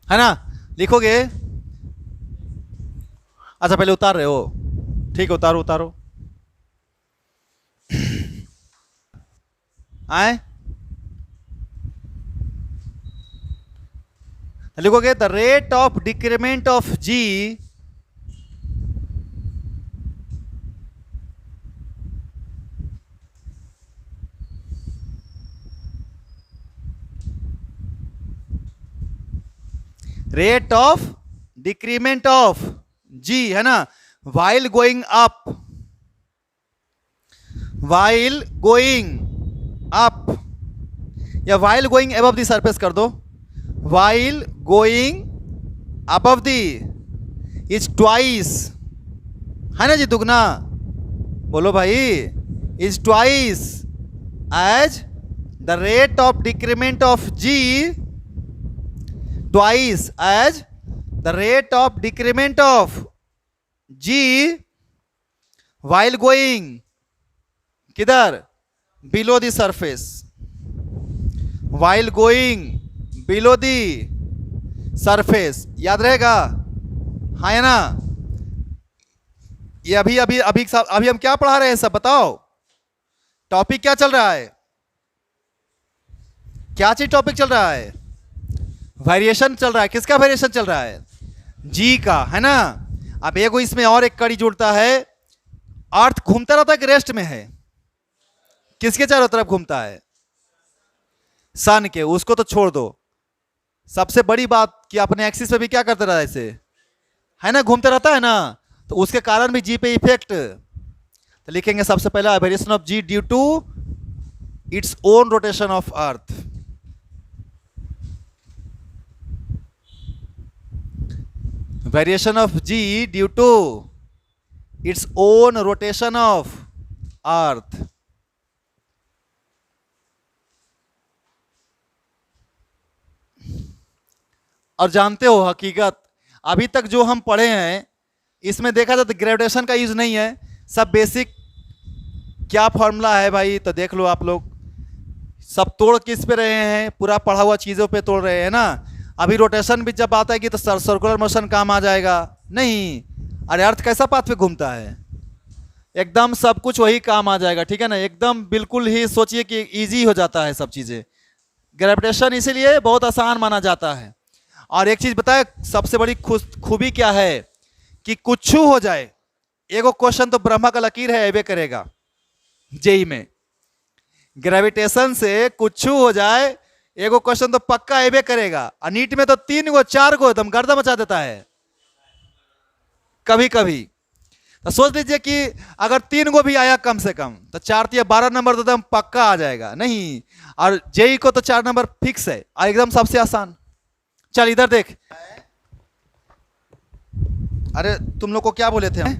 है ना? लिखोगे? अच्छा पहले उतार रहे हो, ठीक है, उतारो उतारो। आए, लिखोगे the rate of decrement of G rate of decrement of G, है ना, while going up, while going up, या while going above the surface कर दो, while going above the is twice, है ना जी, दुगना। बोलो भाई, is twice as the rate of decrement of G, twice as the rate of decrement of g while going किधर? below the surface, while going below the surface। याद रहेगा? हाँ है ना? ये अभी अभी अभी अभी हम क्या पढ़ा रहे हैं सब बताओ? टॉपिक क्या चल रहा है? क्या चीज टॉपिक चल रहा है? वेरिएशन चल रहा है। किसका वेरिएशन चल रहा है? जी का, है ना? अब एगो इसमें और एक कड़ी जुड़ता है, अर्थ घूमता रहता है कि रेस्ट में है? किसके चारों तरफ घूमता है? सन के। उसको तो छोड़ दो, सबसे बड़ी बात कि अपने एक्सिस पे भी क्या करता रहता है ऐसे, है ना, घूमता रहता है ना, तो उसके कारण भी जी पे इफेक्ट। तो लिखेंगे सबसे पहला variation of G due to its own rotation of earth. Variation of G due to its own rotation of earth. और जानते हो हकीकत, अभी तक जो हम पढ़े हैं इसमें देखा जाए तो ग्रेविटेशन का यूज नहीं है, सब बेसिक क्या फॉर्मूला है भाई, तो देख लो आप लोग। सब तोड़ किस पे रहे हैं, पूरा पढ़ा हुआ चीज़ों पे तोड़ रहे हैं ना। अभी रोटेशन भी जब आता है कि तो सर्कुलर मोशन काम आ जाएगा, नहीं। अरे अर्थ कैसा पाथ पे घूमता है, एकदम सब कुछ वही काम आ जाएगा, ठीक है ना। एकदम बिल्कुल ही सोचिए कि इजी हो जाता है सब चीज़ें। ग्रेविटेशन इसीलिए बहुत आसान माना जाता है। और एक चीज़ बताए, सबसे बड़ी खूबी क्या है कि कुछ हो जाए, एगो क्वेश्चन तो ब्रह्मा का लकीर है एवे करेगा जेई में। ग्रेविटेशन से कुछ हो जाए, एगो क्वेश्चन तो पक्का एवे करेगा। और नीट में तो 3 गो 4 गो एकदम गर्दा मचा देता है कभी कभी। तो सोच लीजिए कि अगर 3 गो भी आया कम से कम, तो 4 या 12 नंबर तो एकदम पक्का आ जाएगा, नहीं। और जेई को तो 4 नंबर फिक्स है, एकदम सबसे आसान। चल इधर देख। अरे तुम लोग को क्या बोले थे हम?